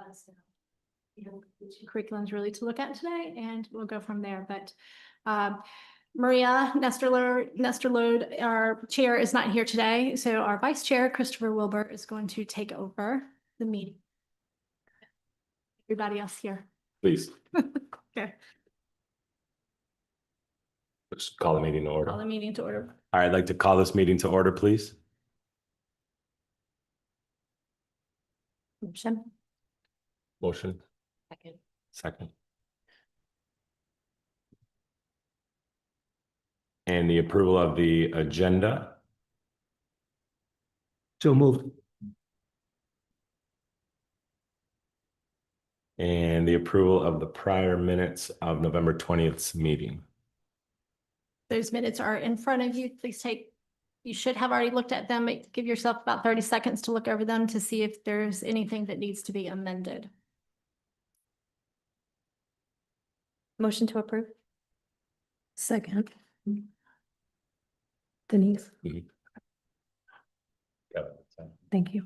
let us know. You know, which curriculums really to look at today, and we'll go from there. But Maria Nestorlode, our chair, is not here today, so our vice chair, Christopher Wilbur, is going to take over the meeting. Everybody else here. Please. Okay. Let's call the meeting to order. Call the meeting to order. All right, I'd like to call this meeting to order, please. Motion. Motion. Second. Second. And the approval of the agenda. So moved. And the approval of the prior minutes of November 20th's meeting. Those minutes are in front of you. Please you should have already looked at them. Give yourself about 30 seconds to look over them to see if there's anything that needs to be amended. Motion to approve. Second. Denise, thank you.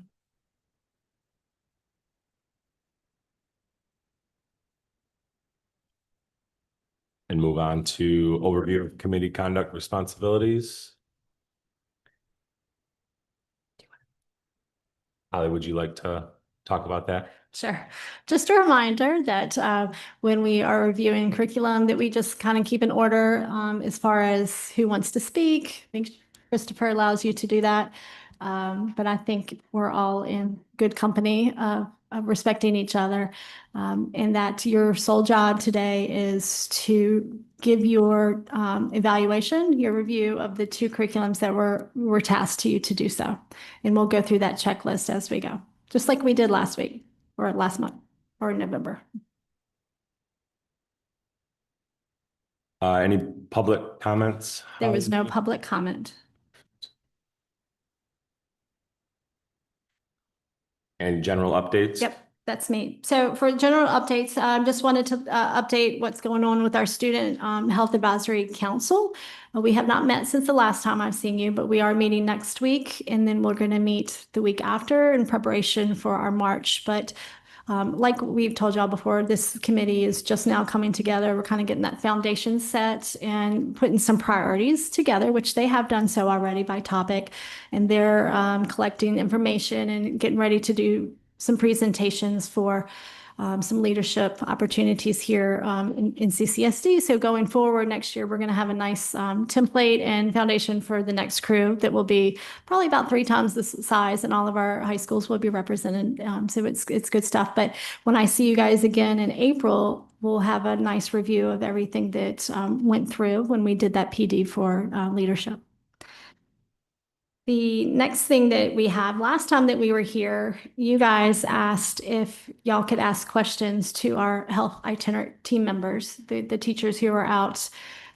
And move on to overview of committee conduct responsibilities. Holly, would you like to talk about that? Sure. Just a reminder that when we are reviewing curriculum, that we just kind of keep an order as far as who wants to speak. I think Christopher allows you to do that. But I think we're all in good company of respecting each other. And that your sole job today is to give your evaluation, your review of the two curriculums that were tasked to you to do so. And we'll go through that checklist as we go, just like we did last week or last month or in November. Any public comments? There was no public comment. And general updates? Yep, that's me. So for general updates, just wanted to update what's going on with our Student Health Advisory Council. We have not met since the last time I've seen you, but we are meeting next week, and then we're going to meet the week after in preparation for our March. But like we've told y'all before, this committee is just now coming together. We're kind of getting that foundation set and putting some priorities together, which they have done so already by topic. And they're collecting information and getting ready to do some presentations for some leadership opportunities here in CCSD. So going forward next year, we're going to have a nice template and foundation for the next crew that will be probably about 3 times the size, and all of our high schools will be represented. So it's good stuff. But when I see you guys again in April, we'll have a nice review of everything that went through when we did that PD for leadership. The next thing that we have, last time that we were here, you guys asked if y'all could ask questions to our health itinerant team members, the teachers who are out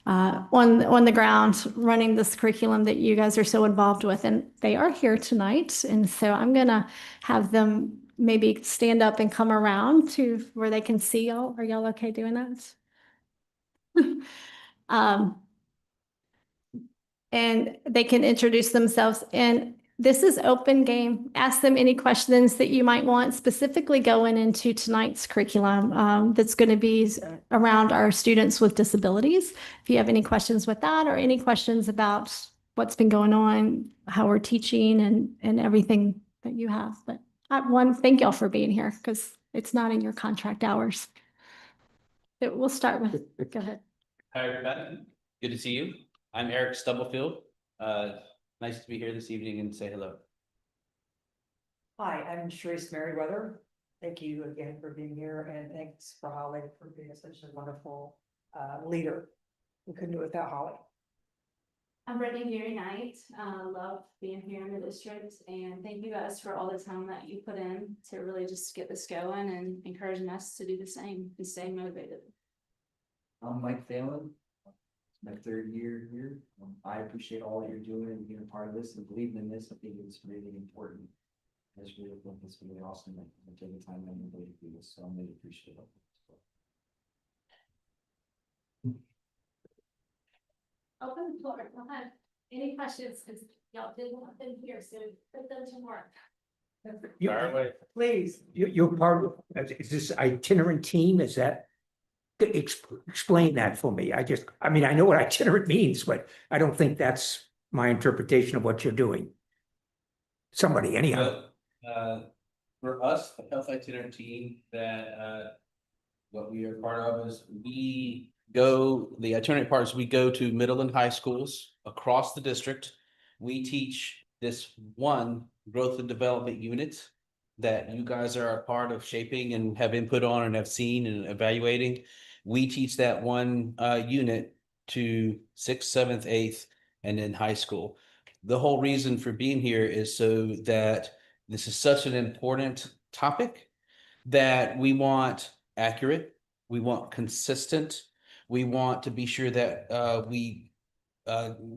on the ground running this curriculum that you guys are so involved with. And they are here tonight. And so I'm going to have them maybe stand up and come around to where they can see y'all. Are y'all okay doing that? And they can introduce themselves. And this is open game. Ask them any questions that you might want, specifically going into tonight's curriculum that's going to be around our students with disabilities. If you have any questions with that, or any questions about what's been going on, how we're teaching, and everything that you have. But thank y'all for being here, because it's not in your contract hours. But we'll start with, go ahead. Hi, everybody. Good to see you. I'm Eric Stubblefield. Nice to be here this evening and say hello. Hi, I'm Sharice Merriweather. Thank you again for being here, and thanks for Holly for being such a wonderful leader. We couldn't do it without Holly. I'm Brittany Mary Knight. Love being here in the district, and thank you guys for all the time that you put in to really just get this going and encouraging us to do the same and stay motivated. I'm Mike Phelan. My 3rd year here. I appreciate all you're doing and being a part of this and believing in this. I think it's really important. I just really think it's really awesome that you take the time and to do this. So I'm really appreciative of it. Open the floor. Go ahead. Any questions? Because y'all did want them here, so put them to work. Fire away. Please. You're part of, is this itinerant team? Is that? Explain that for me. I mean, I know what itinerant means, but I don't think that's my interpretation of what you're doing. Somebody, anyhow. For us, the health itinerant team what we are part of is the itinerant part is we go to middle and high schools across the district. We teach this one growth and development unit that you guys are a part of shaping and have input on and have seen and evaluating. We teach that one unit to 6th, 7th, 8th, and then high school. The whole reason for being here is so that this is such an important topic that we want accurate, we want consistent, we want to be sure that we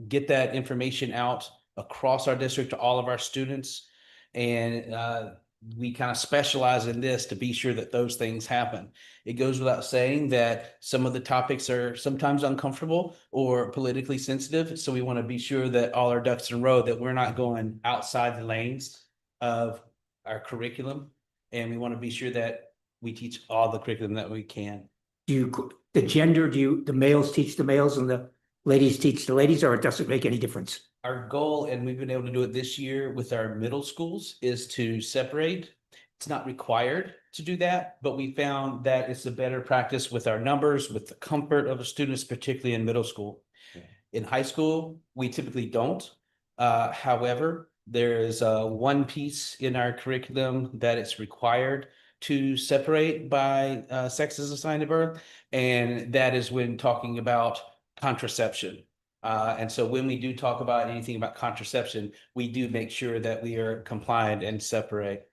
get that information out across our district to all of our students. And we kind of specialize in this to be sure that those things happen. It goes without saying that some of the topics are sometimes uncomfortable or politically sensitive. So we want to be sure that all our ducks in a row, that we're not going outside the lanes of our curriculum. And we want to be sure that we teach all the curriculum that we can. The males teach the males and the ladies teach the ladies, or it doesn't make any difference? Our goal, and we've been able to do it this year with our middle schools, is to separate. It's not required to do that, but we found that it's a better practice with our numbers, with the comfort of the students, particularly in middle school. In high school, we typically don't. However, there is one piece in our curriculum that it's required to separate by sexes assigned at birth, and that is when talking about contraception. And so when we do talk about anything about contraception, we do make sure that we are compliant and separate.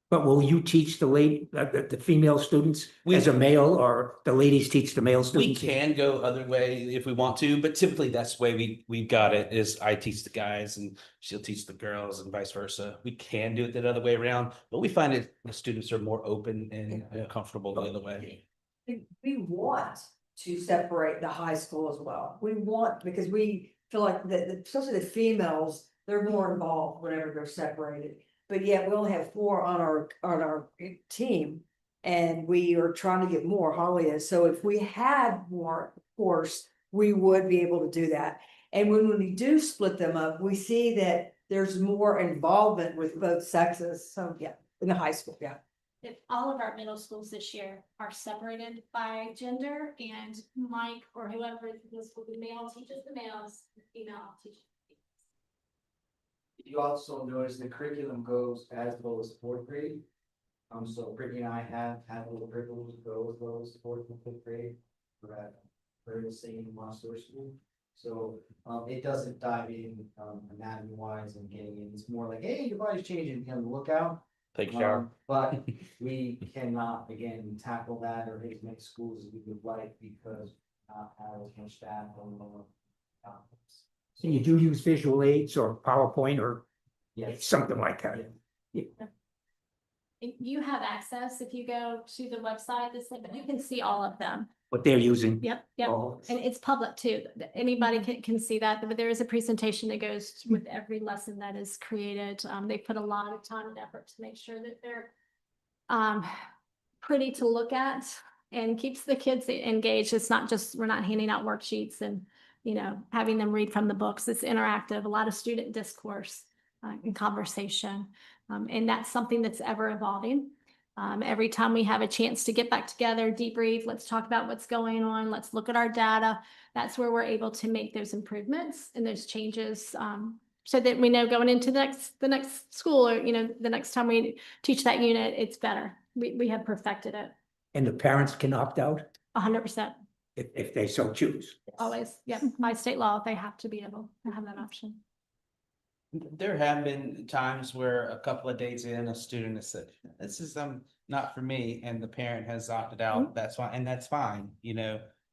But will you teach the female students as a male, or the ladies teach the male We students? can go other way if we want to, but typically that's the way we've got it, is I teach the guys and she'll teach the girls and vice versa. We can do it that other way around, but we find it the students are more open and comfortable the other way. We want to separate the high school as well. We want, because we feel like especially the females, they're more involved whenever they're separated. But yet we only have 4 on our team, and we are trying to get more. Holly is. So if we had more, of course, we would be able to do that. And when we do split them up, we see that there's more involvement with both sexes. So yeah, in the high school, yeah. If all of our middle schools this year are separated by gender, and Mike or whoever this will be, male teaches the males, female teaches the females. You also notice the curriculum goes as low as 4th grade. So Brittany and I have had a little privilege to go as low as 4th and 5th grade. We're the same Montessori school. So it doesn't dive in anatomy wise and getting in. It's more like, hey, your body's changing, be on the lookout. Take a shower. But we cannot, again, tackle that or as many schools as we would like, because not have as much staff on the. And you do use visual aids or PowerPoint or Yes. something like that? You have access, if you go to the website, you can see all of them. What they're using? Yep, yep. Oh, And it's public too. Anybody can see that, but there is a presentation that goes with every lesson that is created. They put a lot of time and effort to make sure that they're pretty to look at and keeps the kids engaged. It's not just, we're not handing out worksheets and, having them read from the books. It's interactive, a lot of student discourse and conversation. And that's something that's ever evolving. Every time we have a chance to get back together, debrief, let's talk about what's going on, let's look at our data. That's where we're able to make those improvements and those changes, so that we know going into the next school, or the next time we teach that unit, it's better. We have perfected it. and the parents can opt out 100%. if they so choose. Always, yeah. By state law, they have to be able to have that option. There have been times where a couple of days in, a student has said, this is not for me, and the parent has opted out. That's fine, and that's fine.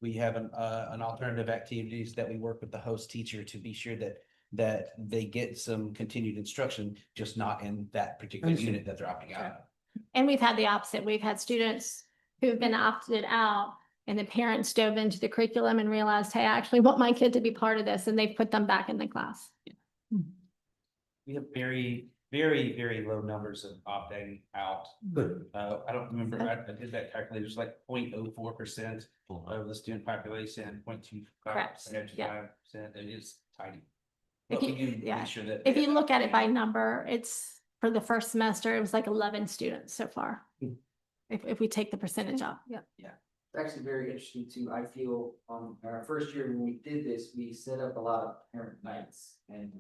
We have an alternative activities that we work with the host teacher to be sure that they get some continued instruction, just not in that particular unit that they're opting out of. And we've had the opposite. We've had students who've been opted out, and the parents dove into the curriculum and realized, hey, I actually want my kid to be part of this, and they've put them back in the class. We have very very, very low numbers of opting out. Good. I don't remember, I did that calculation, it was like 0.04% of the student population, 0.25%, Correct, yeah. 25%, it is tiny. If But we you- do yeah. make sure that. If you look at it by number, it's for the first semester, it was like 11 students so far. If we take the percentage off, yeah. It's actually very interesting too. I feel, our first year when we did this, we set up a lot of parent nights and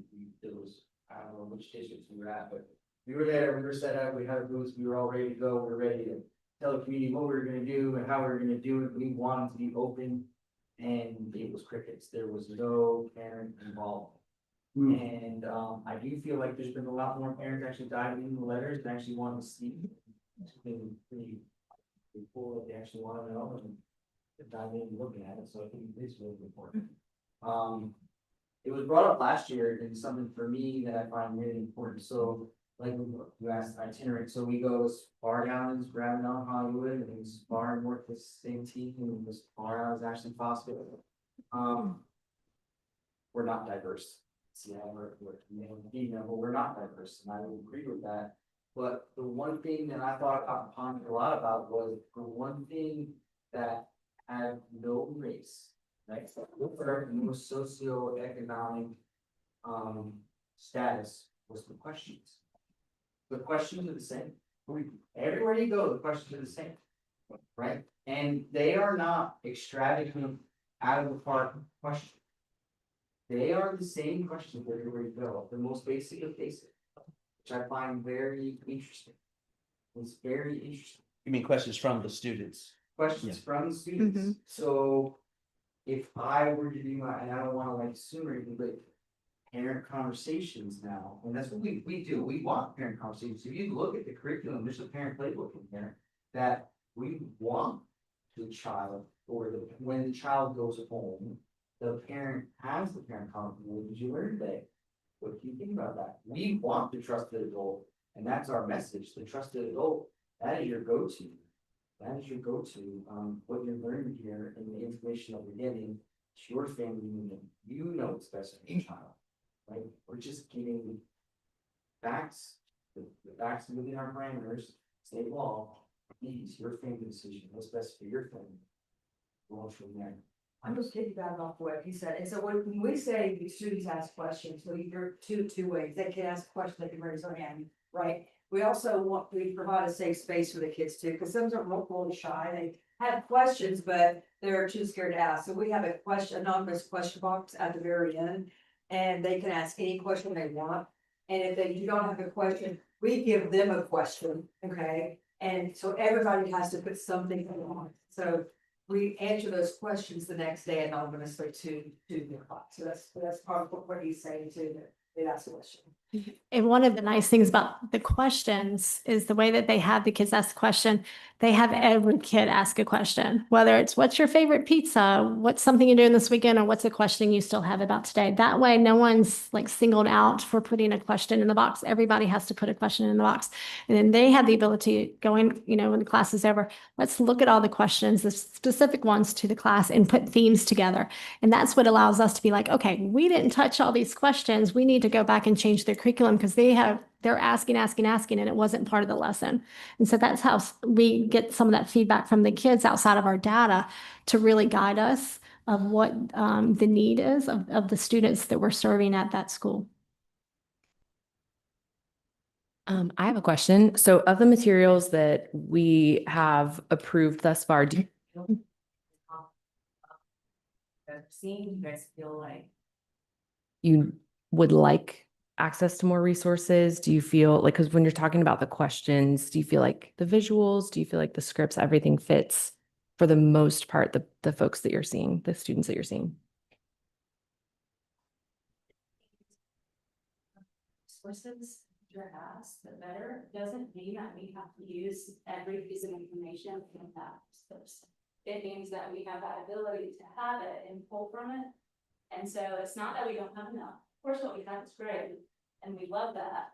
there was, I don't know which districts we were at, but we were there, we were set up, we had a booth, we were all ready to go, we were ready to tell the community what we were gonna do and how we were gonna do it. We wanted to be open and it was crickets. There was no parent involved. And, I do feel like there's been a lot more parents actually diving into the letters and actually wanting to see. It's been pretty cool that they actually want to know and dive in and looking at it, so I think it is really important. It was brought up last year and something for me that I find really important, so like you asked itinerant, so we go as far down as Grand Mountain Hollywood and as far and work with the same team and as far out as Ashland Foster. We're not diverse. Yeah, we're male and female, but we're not diverse, and I would agree with that. But the one thing that I thought about pondered a lot about was the one thing that had no race, right? Or no socioeconomic status was the questions. The questions are the same. Everywhere you go, the questions are the same, right? And they are not extravagant, out of the park questions. They are the same questions everywhere you go, the most basic of basic, which I find very interesting. It's very interesting. You mean questions from the students? Questions from the students, so. If I were to do my, and I don't wanna like assume or anything, but. Parent conversations now, and that's what we do, we want parent conversations, if you look at the curriculum, there's a parent playbook in there. That we want the child, or when the child goes home. The parent has the parent conversation, what did you learn today? What do you think about that? We want the trusted adult, and that's our message, the trusted adult, that is your go-to. That is your go-to, what you're learning here and the information that you're getting, it's your family unit, you know what's best for your child. Right, we're just giving facts, the facts within our parameters, state law, these, your family decision, what's best for your family. Go from there. I'm just piggybacking off what he said, and so when we say the students ask questions, so you're two ways, they can ask questions, they can raise their hand, right? We also we provide a safe space for the kids too, because some are really shy, they have questions, but they're too scared to ask, so we have a anonymous question box at the very end. And they can ask any question they want, and if they don't have a question, we give them a question, okay? And so everybody has to put something on, so we answer those questions the next day anonymously to the class, so that's part of what he's saying too, that they ask a question. And one of the nice things about the questions is the way that they have the kids ask the question. They have every kid ask a question, whether it's what's your favorite pizza, what's something you're doing this weekend, or what's a question you still have about today. That way, no one's like singled out for putting a question in the box. Everybody has to put a question in the box. And then they have the ability going, when the class is over, let's look at all the questions, the specific ones to the class, and put themes together. And that's what allows us to be like, okay, we didn't touch all these questions. We need to go back and change their curriculum because they're asking, and it wasn't part of the lesson. And so that's how we get some of that feedback from the kids outside of our data to really guide us of what the need is of the students that we're serving at that school. I have a question. So of the materials that we have approved thus far, do Seeing you guys feel like. you would like access to more resources? Do you feel like, because when you're talking about the questions, do you feel like the visuals, do you feel like the scripts, everything fits for the most part, the folks that you're seeing, the students that you're seeing? Sources you're asked, the better, doesn't mean that we have to use every piece of information in that source. It means that we have that ability to have it and pull from it. And so it's not that we don't have enough. Of course, what we have is great, and we love that.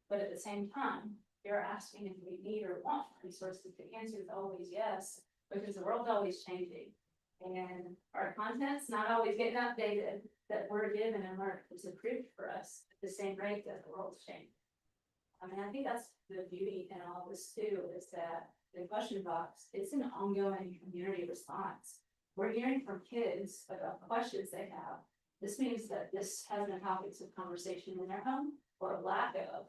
But at the same time, you're asking if we need or want resources. The answer is always yes, because the world's always changing. And our content's not always getting updated, that we're given and learned is approved for us at the same rate that the world's changing. I mean, I think that's the beauty in all this too, is that the question box, it's an ongoing community response. We're hearing from kids about questions they have. This means that this has been topics of conversation in their home or lack of.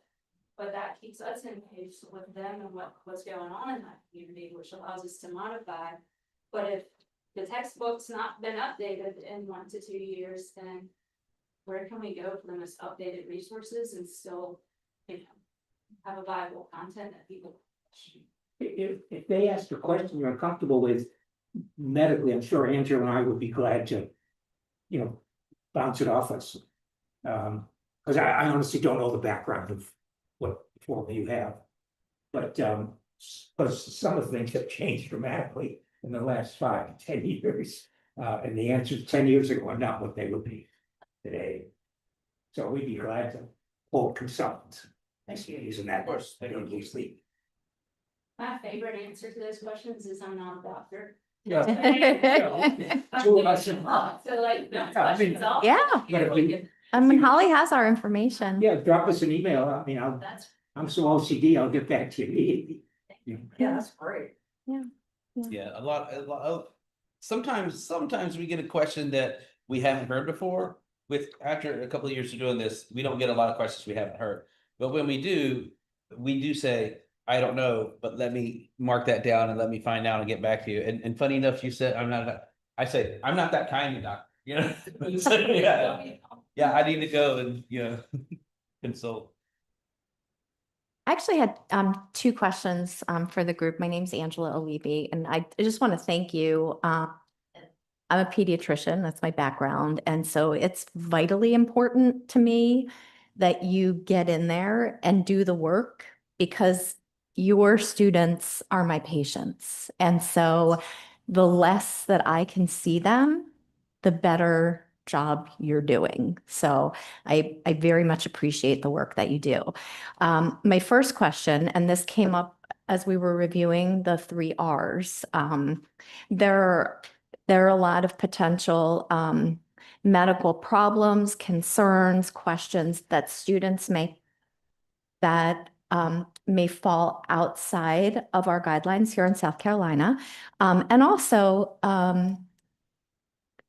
But that keeps us engaged with them and what's going on in that community, which allows us to modify. But if the textbook's not been updated in 1 to 2 years, then where can we go for the most updated resources and still, you know, have a viable content that people? If they ask a question you're uncomfortable with medically, I'm sure Angela and I would be glad to, bounce it off us. Because I honestly don't know the background of what form you have. But because some of the things have changed dramatically in the last 5 to 10 years. And the answers 10 years ago are not what they would be today. So we'd be glad to hold consultants. I see you using that. Of course. I don't usually. My favorite answer to those questions is I'm not a doctor. Yeah. Two of us. So like, that's I mean, questions all. yeah. I mean, Holly has our information. Yeah, drop us an email. I mean, That's, I'm so OCD, I'll get back to you immediately. Yeah, that's great. Yeah, a lot of, sometimes we get a question that we haven't heard before. After a couple of years of doing this, we don't get a lot of questions we haven't heard. But when we do say, I don't know, but let me mark that down and let me find out and get back to you. And funny enough, you said, I say, I'm not that kind of doctor, So, yeah, I need to go and, consult. I actually had 2 questions for the group. My name's Angela Olivi, and I just want to thank you. I'm a pediatrician, that's my background. And so it's vitally important to me that you get in there and do the work, because your students are my patients. And so the less that I can see them, the better job you're doing. So I very much appreciate the work that you do. My first question, and this came up as we were reviewing the 3 Rs, there are a lot of potential medical problems, concerns, questions that students may fall outside of our guidelines here in South Carolina. And also,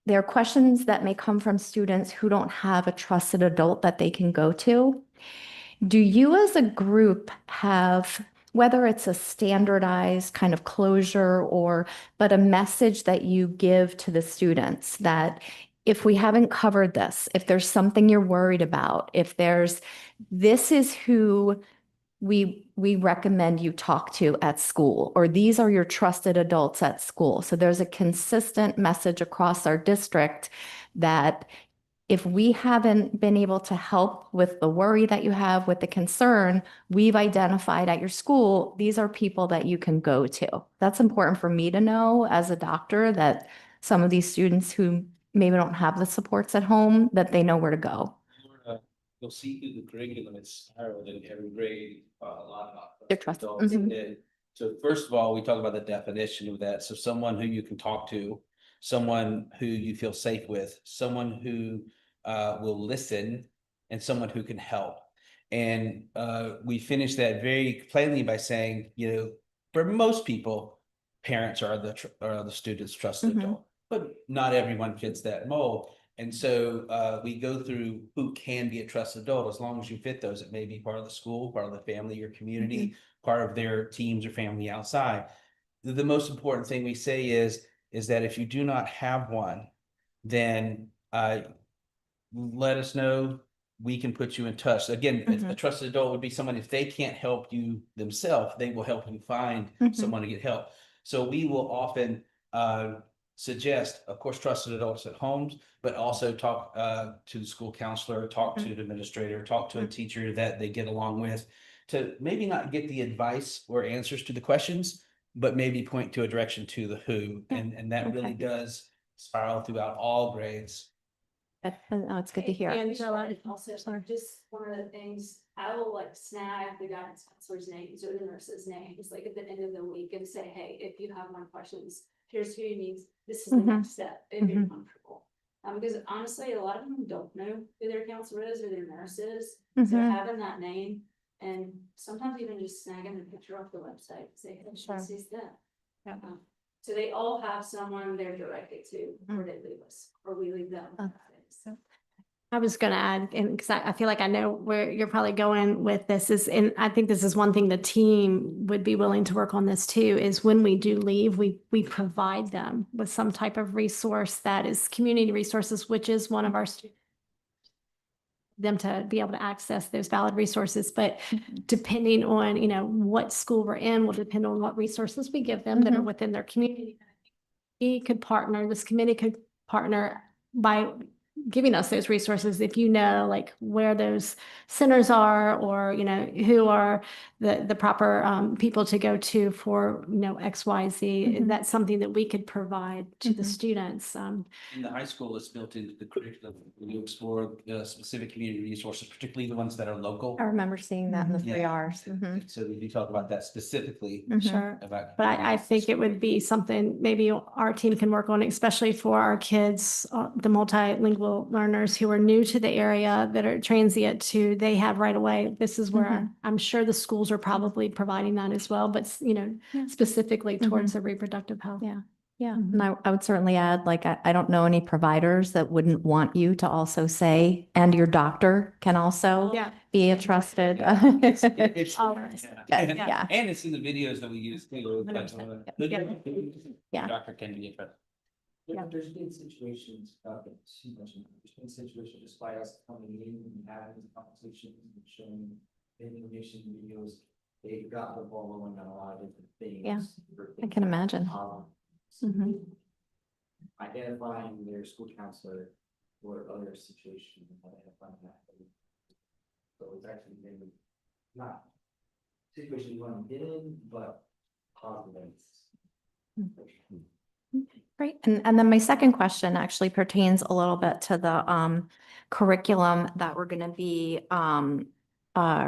there are questions that may come from students who don't have a trusted adult that they can go to. Do you as a group have, whether it's a standardized kind of closure but a message that you give to the students that if we haven't covered this, if there's something you're worried about, this is who we recommend you talk to at school, or these are your trusted adults at school. So there's a consistent message across our district that if we haven't been able to help with the worry that you have, with the concern, we've identified at your school, these are people that you can go to. That's important for me to know as a doctor, that some of these students who maybe don't have the supports at home, that they know where to go. You'll see through the curriculum, it's spiraled in every grade, a lot about. They're trusted. adults. Mhm. And so first of all, we talk about the definition of that. So someone who you can talk to, someone who you feel safe with, someone who will listen, and someone who can help. And we finish that very plainly by saying, for most people, parents are the student's trusted Mhm. adult, but not everyone fits that mold. And so we go through who can be a trusted adult as long as you fit those. It may be part of the school, part of the family, your community, part of their teams or family outside. The most important thing we say is that if you do not have one, then let us know. We can put you in touch. Again, a trusted adult would be someone, if they can't help you themselves, they will help you find someone to get help. So we will often suggest, of course, trusted adults at homes, but also talk to the school counselor, talk to the administrator, talk to a teacher that they get along with, to maybe not get the advice or answers to the questions, but maybe point to a direction to the who. And that really does spiral throughout all grades. Oh, it's good to hear. And also, just one of the things, I will snag the guidance counselor's names or the nurse's names, at the end of the week, and say, hey, if you have more questions, here's who you need, this is the next step, if you're comfortable. Because honestly, a lot of them don't know who their counselor is or their nurse is. So having that name And sometimes even just snagging a picture off the website, say, hey, Sure. this is them. Yeah. So they all have someone they're directed to, or they leave us, or we leave them. Okay. I was gonna add, and because I feel like I know where you're probably going with this is, and I think this is one thing the team would be willing to work on this too, is when we do leave, we provide them with some type of resource that is community resources, which is one of our students. Them to be able to access those valid resources, but depending on, you know, what school we're in will depend on what resources we give them that are within their community. This committee could partner by giving us those resources. If you know, like where those centers are, or, you know, who are the proper people to go to for, you know, X, Y, Z, that's something that we could provide to the students. In the high school, it's built into the curriculum. We explore specific community resources, particularly the ones that are local. I remember seeing that in the Yeah. 3 Rs. So we do talk about that specifically. Sure. About. But I think it would be something maybe our team can work on, especially for our kids, the multilingual learners who are new to the area, that are transient to, they have right away. This is where I'm sure the schools are probably providing that as well, but you know, Yeah. specifically towards the reproductive health. Yeah. Yeah, and I would certainly add, like, I don't know any providers that wouldn't want you to also say, and your doctor can also Yeah. be a trusted. It's- All yeah. Yeah. And it's in the videos that we use too. But, 100%. Yeah. Doctor can be a trust. There's been situations, there's been situations despite us coming in and having these conversations and showing information videos. They got the ball rolling on a lot of different things. Yeah, for I can imagine. um, Identifying their school counselor or other situation, identifying that. So it's actually been not situation you want to get in, but positive. Great. And then my second question actually pertains a little bit to the curriculum that we're going to be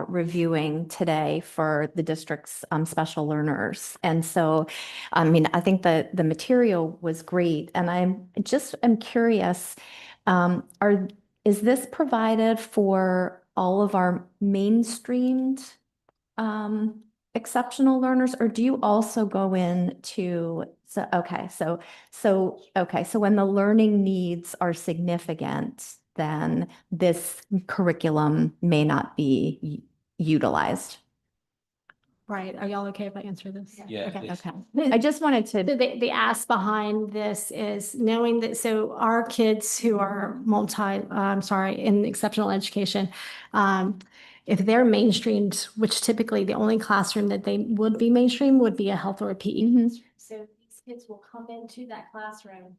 reviewing today for the district's special learners. And so, I mean, I think that the material was great, and I'm curious, is this provided for all of our mainstreamed exceptional learners, or do you also go into, so when the learning needs are significant, then this curriculum may not be utilized? Right. Are y'all okay if I answer this? Yeah. Okay. please. Okay. I just wanted to, The ask behind this is knowing that, so our kids who are in exceptional education, if they're mainstreamed, which typically the only classroom that they would be mainstream would be a health or a PE. So these kids will come into that classroom.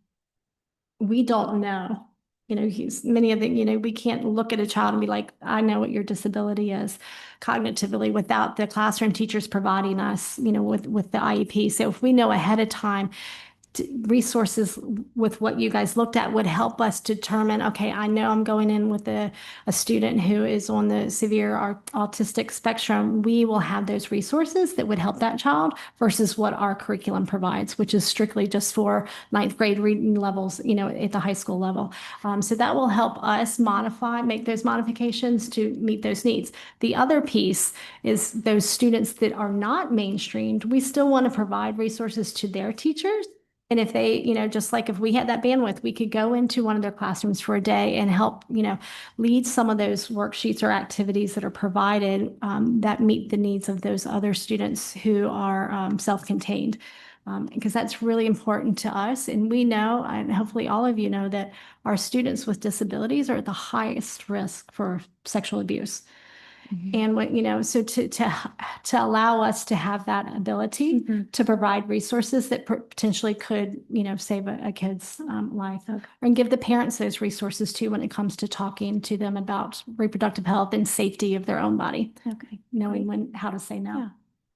We don't know, you know, many of the, you know, we can't look at a child and be like, I know what your disability is cognitively, without the classroom teachers providing us, you know, with the IEP. So if we know ahead of time, resources with what you guys looked at would help us determine, okay, I know I'm going in with a student who is on the severe autistic spectrum. We will have those resources that would help that child versus what our curriculum provides, which is strictly just for 9th grade reading levels, you know, at the high school level. So that will help us make those modifications to meet those needs. The other piece is those students that are not mainstreamed, we still want to provide resources to their teachers. And if they, you know, just like if we had that bandwidth, we could go into one of their classrooms for a day and help, you know, lead some of those worksheets or activities that are provided that meet the needs of those other students who are self-contained. Because that's really important to us. And we know, and hopefully all of you know, that our students with disabilities are at the highest risk for sexual abuse. And what, you know, so to allow us to have that ability to provide resources that potentially could, you know, save a kid's life, and give the parents those resources too when it comes to talking to them about reproductive health and safety of their own body. okay. Knowing how to say no.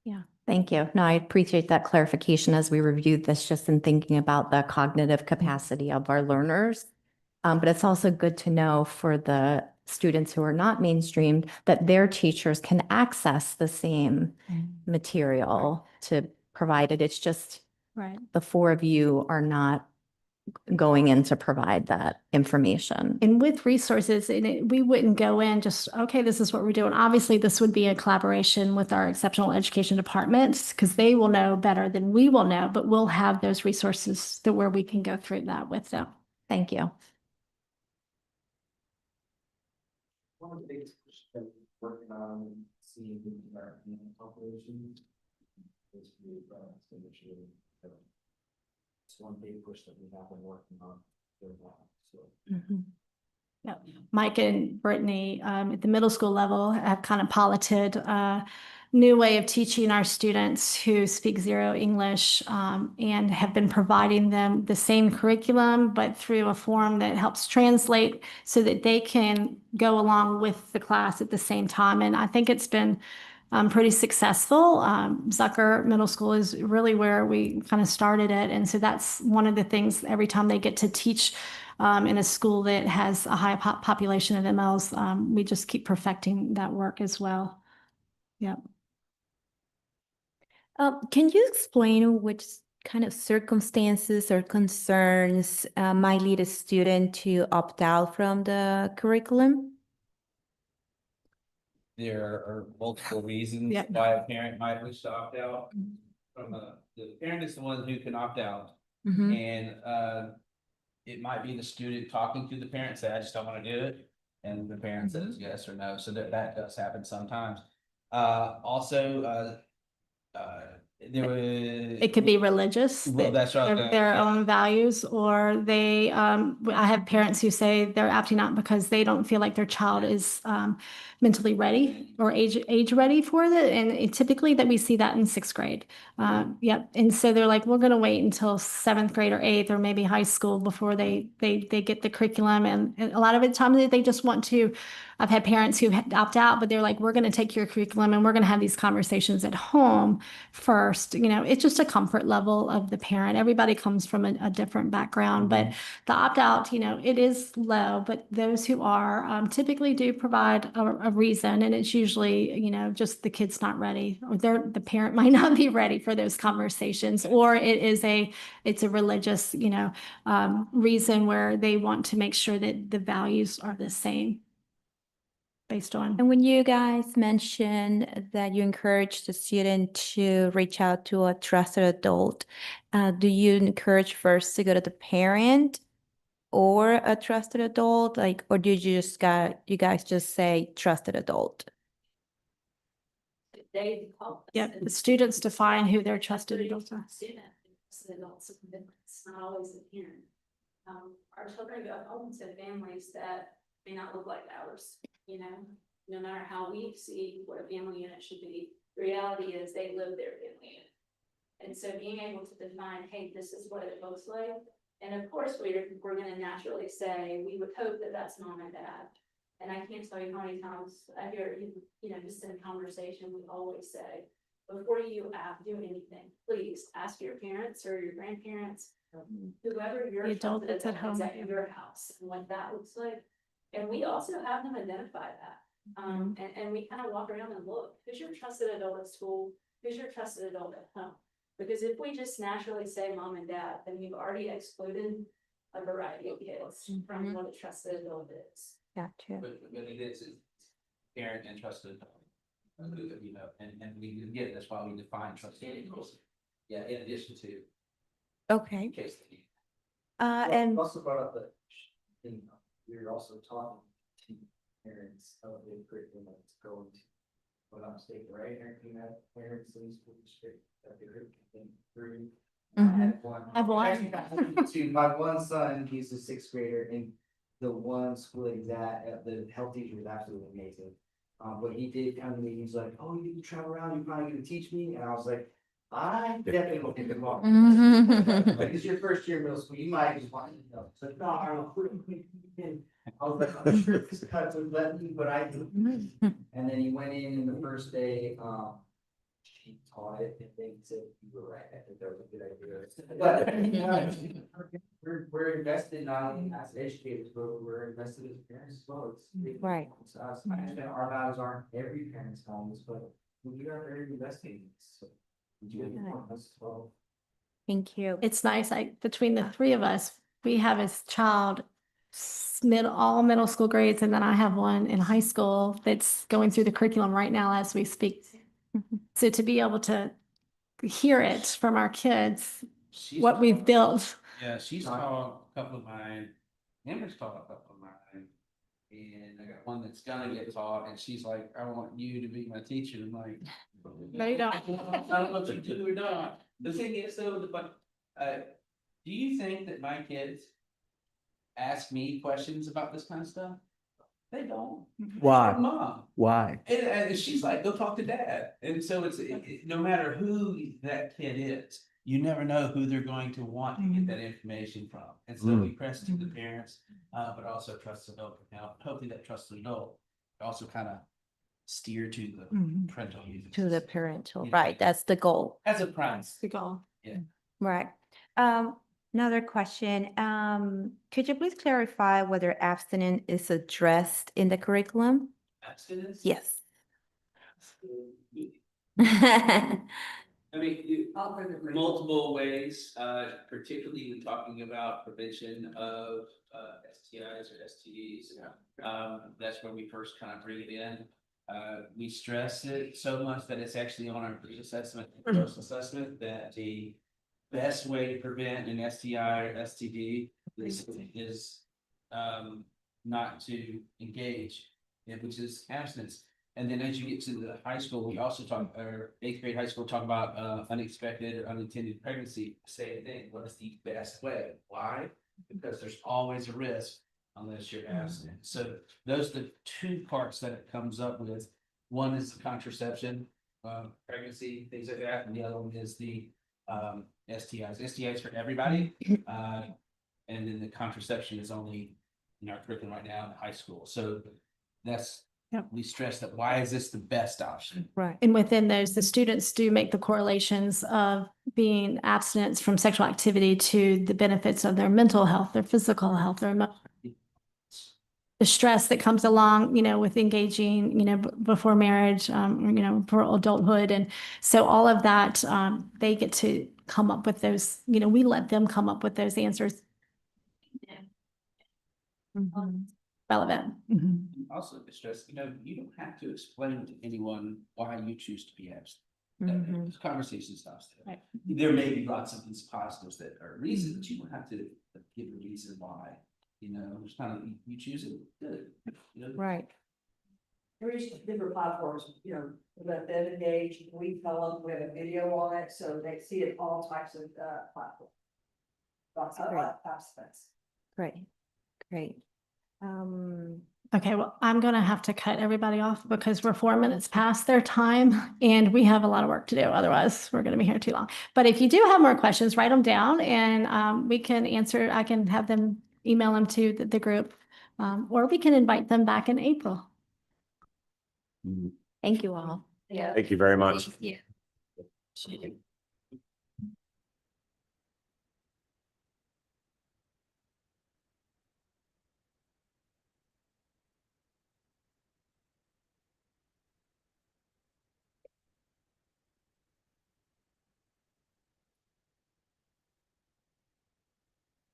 Yeah. Thank you. No, I appreciate that clarification as we reviewed this, just in thinking about the cognitive capacity of our learners. But it's also good to know for the students who are not mainstreamed that their teachers can access the same material to provide it. It's just Right. the 4 of you are not going in to provide that information. And with resources, we wouldn't go in just, okay, this is what we're doing. Obviously, this would be a collaboration with our exceptional education departments because they will know better than we will know, but we'll have those resources to where we can go through that with them. Thank you. One of the biggest pushes that we're working on, seeing in our population is with, initially, it's one big push that we have been working on for a while, so. Mike and Brittany at the middle school level have kind of piloted a new way of teaching our students who speak zero English and have been providing them the same curriculum, but through a form that helps translate so that they can go along with the class at the same time. And I think it's been pretty successful. Zucker Middle School is really where we kind of started it. And so that's one of the things every time they get to teach in a school that has a high population of MLs, we just keep perfecting that work as well. Yeah. Can you explain which kind of circumstances or concerns might lead a student to opt out from the curriculum? There are multiple reasons Yeah. why a parent might wish to opt out. From the parent is the one who can opt out, and it might be the student talking to the parent, say, I just don't want to do it, and the parent says yes or no. So that does happen sometimes. Also, there was. It could be religious, Well, that's right. their own values, or they, I have parents who say they're opting out because they don't feel like their child is mentally ready or age ready for it. And typically that we see that in sixth grade. Yep. And so they're like, we're going to wait until seventh grade or eighth or maybe high school before they get the curriculum. And a lot of the time they just want to. I've had parents who opt out, but they're like, we're going to take your curriculum and we're going to have these conversations at home first. You know, it's just a comfort level of the parent. Everybody comes from a different background, but the opt out, you know, it is low, but those who are typically do provide a reason. And it's usually, you know, just the kid's not ready or the parent might not be ready for those conversations, or it's a religious, you know, reason where they want to make sure that the values are the same. Based on. And when you guys mentioned that you encourage the student to reach out to a trusted adult, do you encourage first to go to the parent or a trusted adult? Like, or do you guys just say trusted adult? The students define who their trusted adults are. It's not always the parent. Our children go home to families that may not look like ours, you know, no matter how we see what a family unit should be, the reality is they live their family unit. And so being able to define, hey, this is what it looks like. And of course, we're going to naturally say, we would hope that that's mom and dad. And I can't tell you how many times I hear, you know, just in conversation, we always say, before you do anything, please ask your parents or your grandparents, whoever your The adult that's at home. is at your house and what that looks like. And we also have them identify that. And we kind of walk around and look, who's your trusted adult at school? Who's your trusted adult at home? Because if we just naturally say mom and dad, then we've already excluded a variety of kids from what a trusted adult is. Gotcha. But it is parent and trusted adult. You know, and we get, that's why we define trusted adults. Yeah, in addition to. Okay. In case they need. And Also brought up the thing, we were also talking to parents of the curriculum that's going to, what I'm saying, right, you have parents in the school district that the curriculum through. I have one. Actually, my one son, he's a sixth grader, and the one school the health teacher was absolutely amazing. But he did come to me, he's like, oh, you can travel around, you're probably gonna teach me, and I was like, I definitely will take them off. Like, it's your first year in middle school, you might just want to know. So, no, I was like, I'm sure this cut would let me, but I do. And then he went in the first day, she taught it, and they said, you were right, I think that was a good idea. But we're invested not only as educators, but we're invested as parents as well. It's Right. to us. I understand our values aren't every parent's homes, but we are very invested in this. So we do it for us as well. thank you. It's nice, like between the three of us, we have a child, all middle school grades, and then I have one in high school that's going through the curriculum right now as we speak. So to be able to hear it from our kids, She's what we've built. Yeah, she's taught a couple of mine. Amber's taught a couple of mine. And I got one that's gonna get taught, and she's like, I want you to be my teacher. I'm like. No, you don't. I don't know if you do or not. The thing is though, but, do you think that my kids ask me questions about this kind of stuff? They don't. Why? Mom. Why? And she's like, go talk to dad. And so no matter who that kid is, you never know who they're going to want to get that information from. And so we press to the parents, but also trust the adult. Now, hopefully that trusted adult also kind of steer to the parental. To the parental, Yeah. right, that's the goal. As a prize. The goal. Right. Another question, could you please clarify whether abstinence is addressed in the curriculum? Abstinence? Yes. I mean, multiple ways, particularly when talking about prevention of STIs or STDs. That's where we first kind of bring it in. We stress it so much that it's actually on our pre-assessment, post-assessment, that the best way to prevent an STI or STD is not to engage, which is abstinence. And then as you get to the high school, we also talk, or 8th grade high school, talk about unexpected or unintended pregnancy. Same thing. What is the best way? Why? Because there's always a risk unless you're abstinent. So those are the two parts that it comes up with. One is the contraception, pregnancy, things like that, and the other one is the STIs. STIs for everybody, and then the contraception is only in our curriculum right now in high school. So that's. Yep. We stress that. Why is this the best option? Right. And within those, the students do make the correlations of being abstinence from sexual activity to the benefits of their mental health, their physical health, the stress that comes along, with engaging, before marriage, for adulthood. And so all of that, they get to come up with those, we let them come up with those answers. Relevant. Also, the stress, you don't have to explain to anyone why you choose to be abstinent. This conversation stops there. Right. There may be lots of these positives that are reasons, but you don't have to give a reason why. It's kind of you choose it. Good. Right. There's different platforms, let them engage, we tell them, we have a video on it, so they see it all types of platforms. Lots of Great. aspects. Great, great. Okay, well, I'm going to have to cut everybody off because we're 4 minutes past their time and we have a lot of work to do. Otherwise, we're going to be here too long. But if you do have more questions, write them down and we can answer. I can have them email them to the group, or we can invite them back in April. Thank you all. Yeah. Thank you very much. Yeah.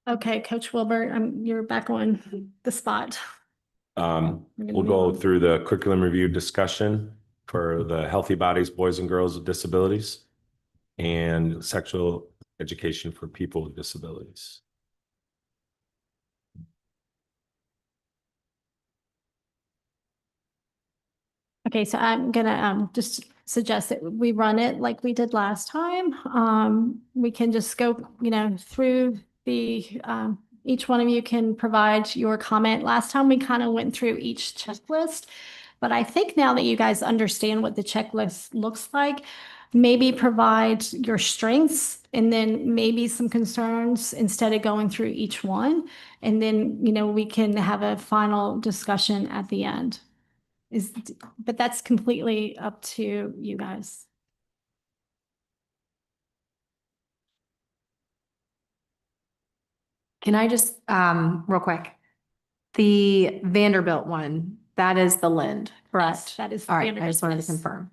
Okay, Coach Wilbur, you're back on the spot. We'll go through the curriculum review discussion for the Healthy Bodies, Boys and Girls with Disabilities and Sexual Education for People with Disabilities. Okay, so I'm gonna just suggest that we run it like we did last time. We can just go, through the, each one of you can provide your comment. Last time we kind of went through each checklist, but I think now that you guys understand what the checklist looks like, maybe provide your strengths and then maybe some concerns instead of going through each one. And then, we can have a final discussion at the end. But that's completely up to you guys. Can I just, real quick? The Vanderbilt one, that is the Lind, correct? That is. All right, I just wanted to confirm.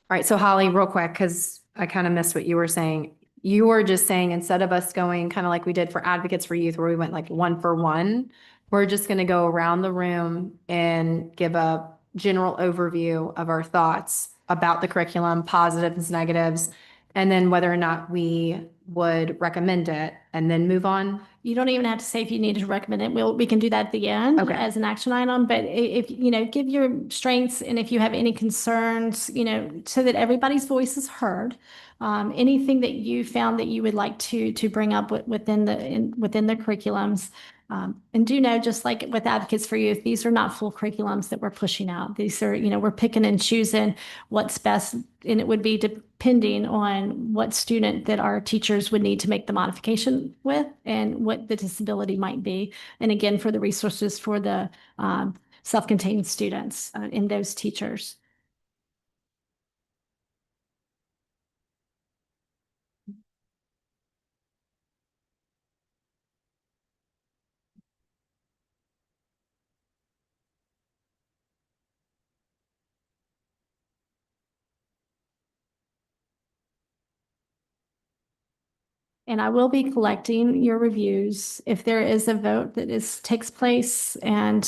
All right, so Holly, real quick, because I kind of missed what you were saying. you're just saying instead of us going kind of like we did for Advocates for Youth, where we went like 1-for-1, we're just going to go around the room and give a general overview of our thoughts about the curriculum, positives, negatives, and then whether or not we would recommend it and then move on. You don't even have to say if you need to recommend it. We can do that at the end Okay. as an action item, but if, you know, give your strengths and if you have any concerns, you know, so that everybody's voice is heard. Anything that you found that you would like to bring up within the curriculums. And do know, just like with Advocates for Youth, these are not full curriculums that we're pushing out. These are, you know, we're picking and choosing what's best, and it would be depending on what student that our teachers would need to make the modification with and what the disability might be. And again, for the resources for the self-contained students in those teachers. And I will be collecting your reviews if there is a vote that takes place, and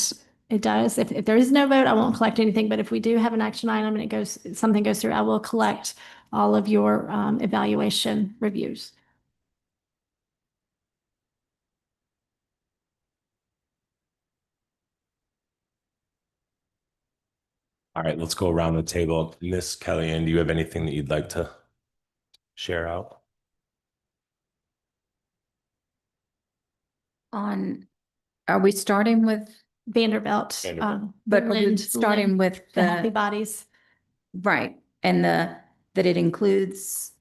it does. If there is no vote, I won't collect anything. But if we do have an action item and something goes through, I will collect all of your evaluation reviews. All right, let's go around the table. Miss Kellyanne, do you have anything that you'd like to share out? Are we starting with, Vanderbilt. Vanderbilt. but are we Lynn- starting with the healthy the, bodies. right, and that it includes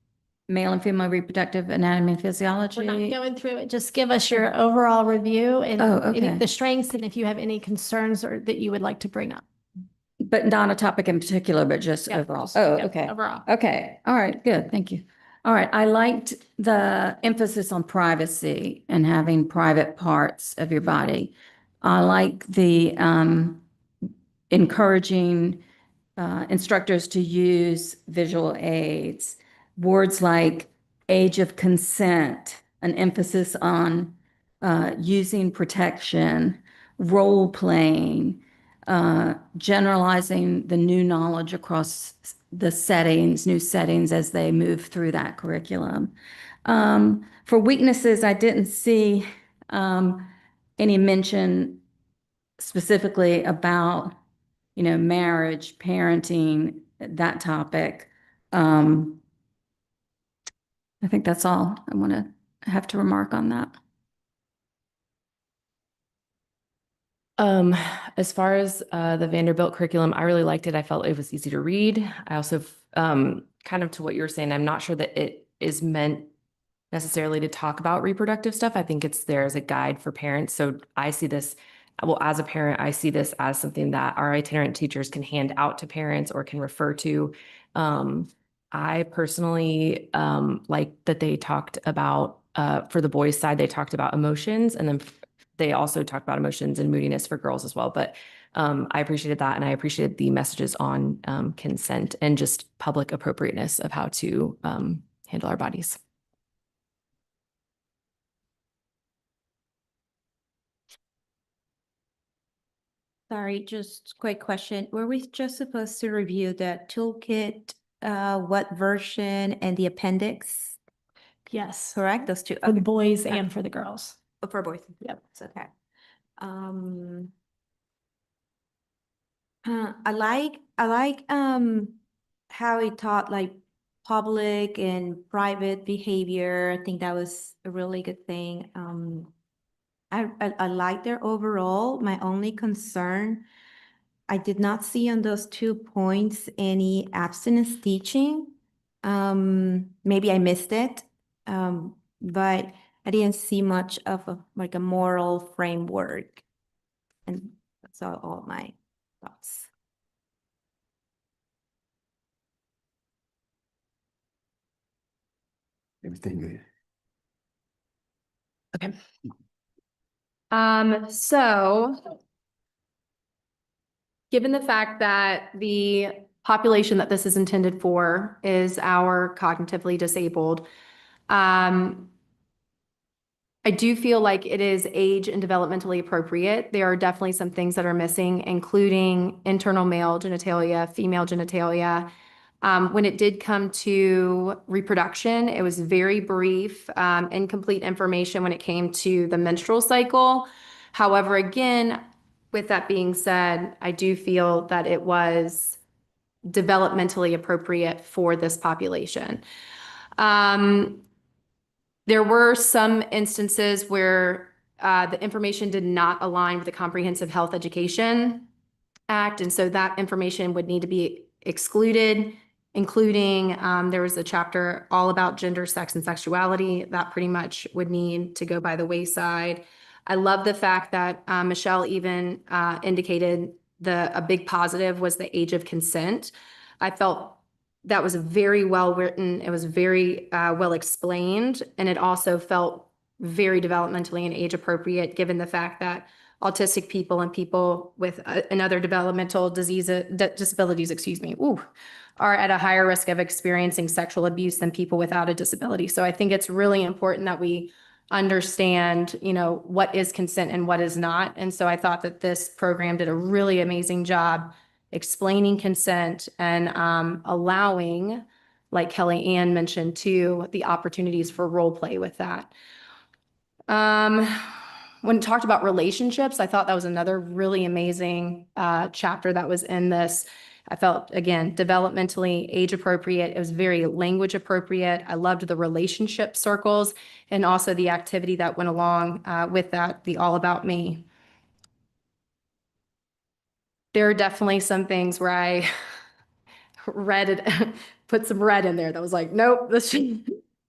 male and female reproductive anatomy and We're not physiology? going through it. Just give us your overall review and Oh, any okay. the strengths, and if you have any concerns or that you would like to bring up. But not a topic in particular, but just Yeah, overall. just- Oh, yeah, okay. Overall. Okay, all right, good, thank you. All right, I liked the emphasis on privacy and having private parts of your body. I like the encouraging instructors to use visual aids. Words like age of consent, an emphasis on using protection, role playing, generalizing the new knowledge across the settings, new settings as they move through that curriculum. For weaknesses, I didn't see any mention specifically about, you know, marriage, parenting, that topic. I think that's all I want to have to remark on that. As far as the Vanderbilt curriculum, I really liked it. I felt it was easy to read. I also, kind of to what you were saying, I'm not sure that it is meant necessarily to talk about reproductive stuff. I think it's there as a guide for parents. So I see this, well, as a parent, I see this as something that our itinerant teachers can hand out to parents or can refer to. I personally like that they talked about, for the boys' side, they talked about emotions, and then they also talked about emotions and moodiness for girls as well. But I appreciated that, and I appreciated the messages on consent and just public appropriateness of how to handle our bodies. Sorry, just quick question. Were we just supposed to review the toolkit, what version and the appendix? Yes, Correct? Those two. for the Okay. boys and for the girls. Oh, for boys. Yep. It's okay. I like how he taught like public and private behavior. I think that was a really good thing. I like their overall. My only concern, I did not see on those 2 points any abstinence teaching. Maybe I missed it. But I didn't see much of like a moral framework. And that's all my thoughts. Everything good. Okay. So given the fact that the population that this is intended for is our cognitively disabled, I do feel like it is age and developmentally appropriate. There are definitely some things that are missing, including internal male genitalia, female genitalia. When it did come to reproduction, it was very brief, incomplete information when it came to the menstrual cycle. However, again, with that being said, I do feel that it was developmentally appropriate for this population. There were some instances where the information did not align with the Comprehensive Health Education Act, and so that information would need to be excluded, including there was a chapter all about gender, sex, and sexuality that pretty much would need to go by the wayside. I love the fact that Michelle even indicated a big positive was the age of consent. I felt that was very well written. It was very well explained, and it also felt very developmentally and age appropriate, given the fact that autistic people and people with another developmental disabilities, are at a higher risk of experiencing sexual abuse than people without a disability. So I think it's really important that we understand, what is consent and what is not. And so I thought that this program did a really amazing job explaining consent and allowing, like Kelly Ann mentioned too, the opportunities for role play with that. When it talked about relationships, I thought that was another really amazing chapter that was in this. I felt, again, developmentally age appropriate. It was very language appropriate. I loved the relationship circles and also the activity that went along with that, the All About Me. There are definitely some things where I put some red in there that was like, nope, this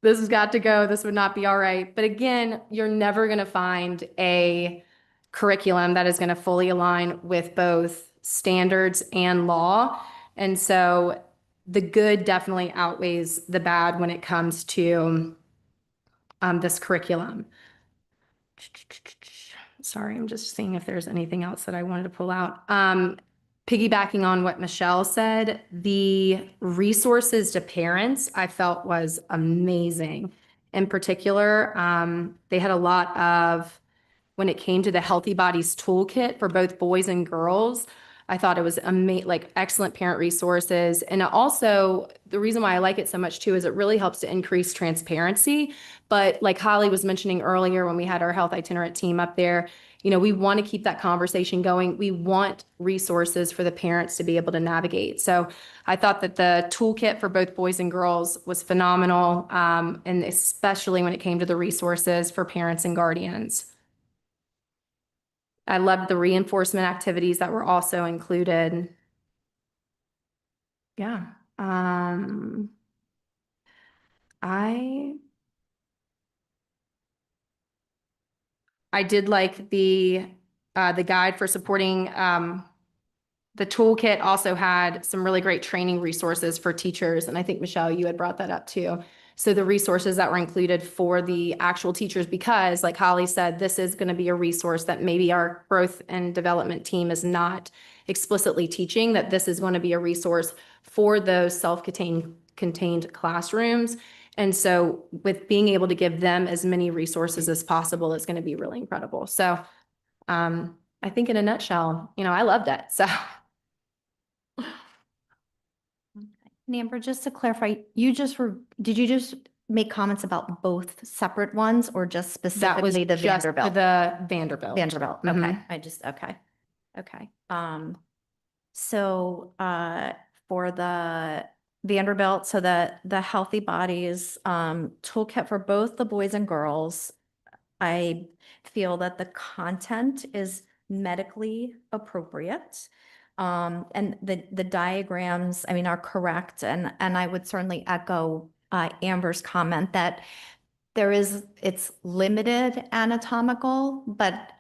has got to go. This would not be all right. But again, you're never going to find a curriculum that is going to fully align with both standards and law. And so the good definitely outweighs the bad when it comes to this curriculum. Sorry, I'm just seeing if there's anything else that I wanted to pull out. Piggybacking on what Michelle said, the resources to parents I felt was amazing. In particular, they had a lot of, when it came to the Healthy Bodies Toolkit for both boys and girls, I thought it was excellent parent resources. And also, the reason why I like it so much too is it really helps to increase transparency. But like Holly was mentioning earlier when we had our health itinerant team up there, we want to keep that conversation going. We want resources for the parents to be able to navigate. So I thought that the toolkit for both boys and girls was phenomenal, and especially when it came to the resources for parents and guardians. I loved the reinforcement activities that were also included. Yeah. I did like the guide for supporting the toolkit also had some really great training resources for teachers. And I think, Michelle, you had brought that up too. So the resources that were included for the actual teachers, because like Holly said, this is going to be a resource that maybe our growth and development team is not explicitly teaching, that this is going to be a resource for those self-contained classrooms. And so with being able to give them as many resources as possible, it's going to be really incredible. So I think in a nutshell, I loved it. So. And Amber, just to clarify, did you just make comments about both separate ones or just specifically the Vanderbilt? The Vanderbilt. Vanderbilt, okay, okay. So for the Vanderbilt, so the Healthy Bodies toolkit for both the boys and girls, I feel that the content is medically appropriate. And the diagrams, are correct. And I would certainly echo Amber's comment that it's limited anatomical, but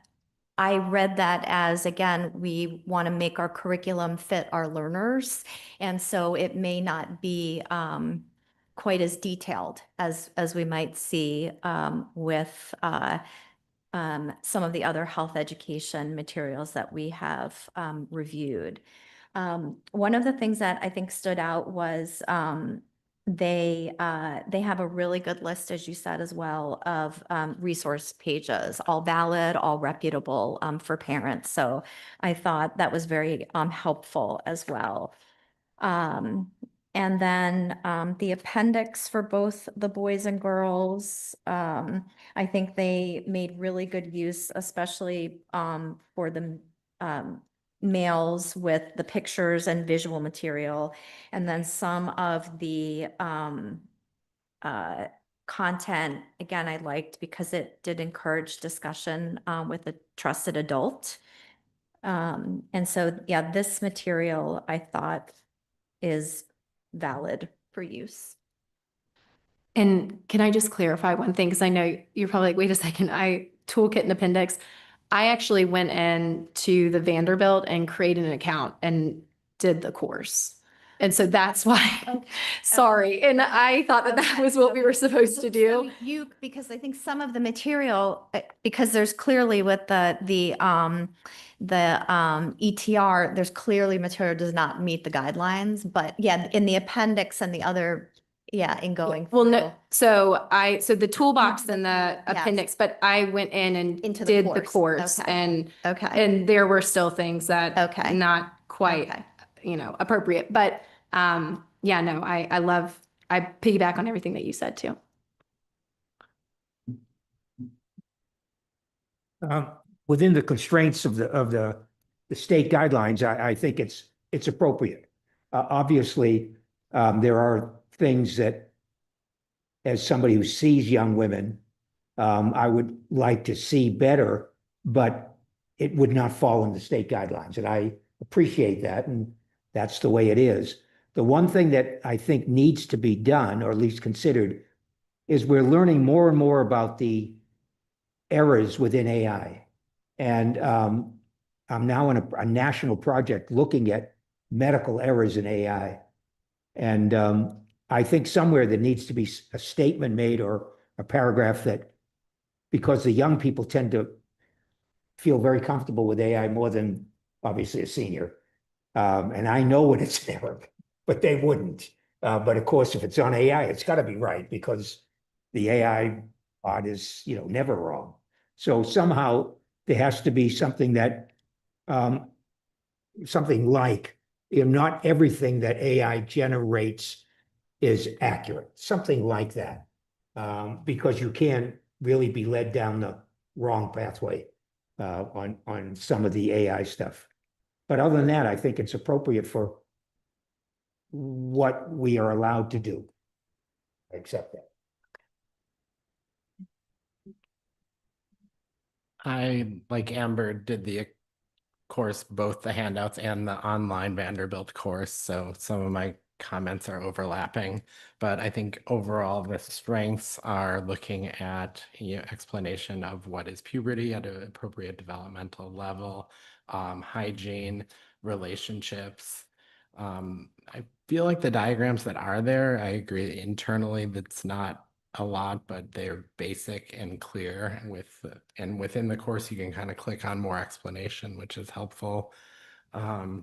I read that as, again, we want to make our curriculum fit our learners. And so it may not be quite as detailed as we might see with some of the other health education materials that we have reviewed. One of the things that I think stood out was they have a really good list, as you said as well, of resource pages, all valid, all reputable for parents. So I thought that was very helpful as well. And then the appendix for both the boys and girls, I think they made really good use, especially for the males with the pictures and visual material. And then some of the content, again, I liked because it did encourage discussion with a trusted adult. And so, yeah, this material I thought is valid for use. And can I just clarify one thing? Because I know you're probably like, wait a second, toolkit and appendix. I actually went in to the Vanderbilt and created an account and did the course. And so that's why, sorry. And I thought that that was what we were supposed to do. So because I think some of the material, because there's clearly with the ETR, there's clearly material does not meet the guidelines, but yeah, in the appendix and the other, yeah, in going. Well, no, through. so the toolbox and the Yes. appendix, but I went in and Into the did the course. course Okay. Okay. and there were still things that Okay. not quite, Okay. appropriate. But yeah, no, I piggyback on everything that you said too. Within the constraints of the state guidelines, I think it's appropriate. Obviously, there are things that, as somebody who sees young women, I would like to see better, but it would not fall in the state guidelines, and I appreciate that, and that's the way it is. The one thing that I think needs to be done, or at least considered, is we're learning more and more about the errors within AI. And I'm now in a national project looking at medical errors in AI. And I think somewhere there needs to be a statement made or a paragraph that, because the young people tend to feel very comfortable with AI more than obviously a senior. And I know when it's an error, but they wouldn't. But of course, if it's on AI, it's got to be right, because the AI part is, never wrong. So somehow there has to be something that, something like, not everything that AI generates is accurate, something like that. Because you can really be led down the wrong pathway on some of the AI stuff. But other than that, I think it's appropriate for what we are allowed to do. I accept that. I, like Amber, did the course, both the handouts and the online Vanderbilt course, so some of my comments are overlapping, but I think overall the strengths are looking at explanation of what is puberty at an appropriate developmental level, hygiene, relationships. I feel like the diagrams that are there, I agree internally that's not a lot, but they're basic and clear and within the course you can kind of click on more explanation, which is helpful. The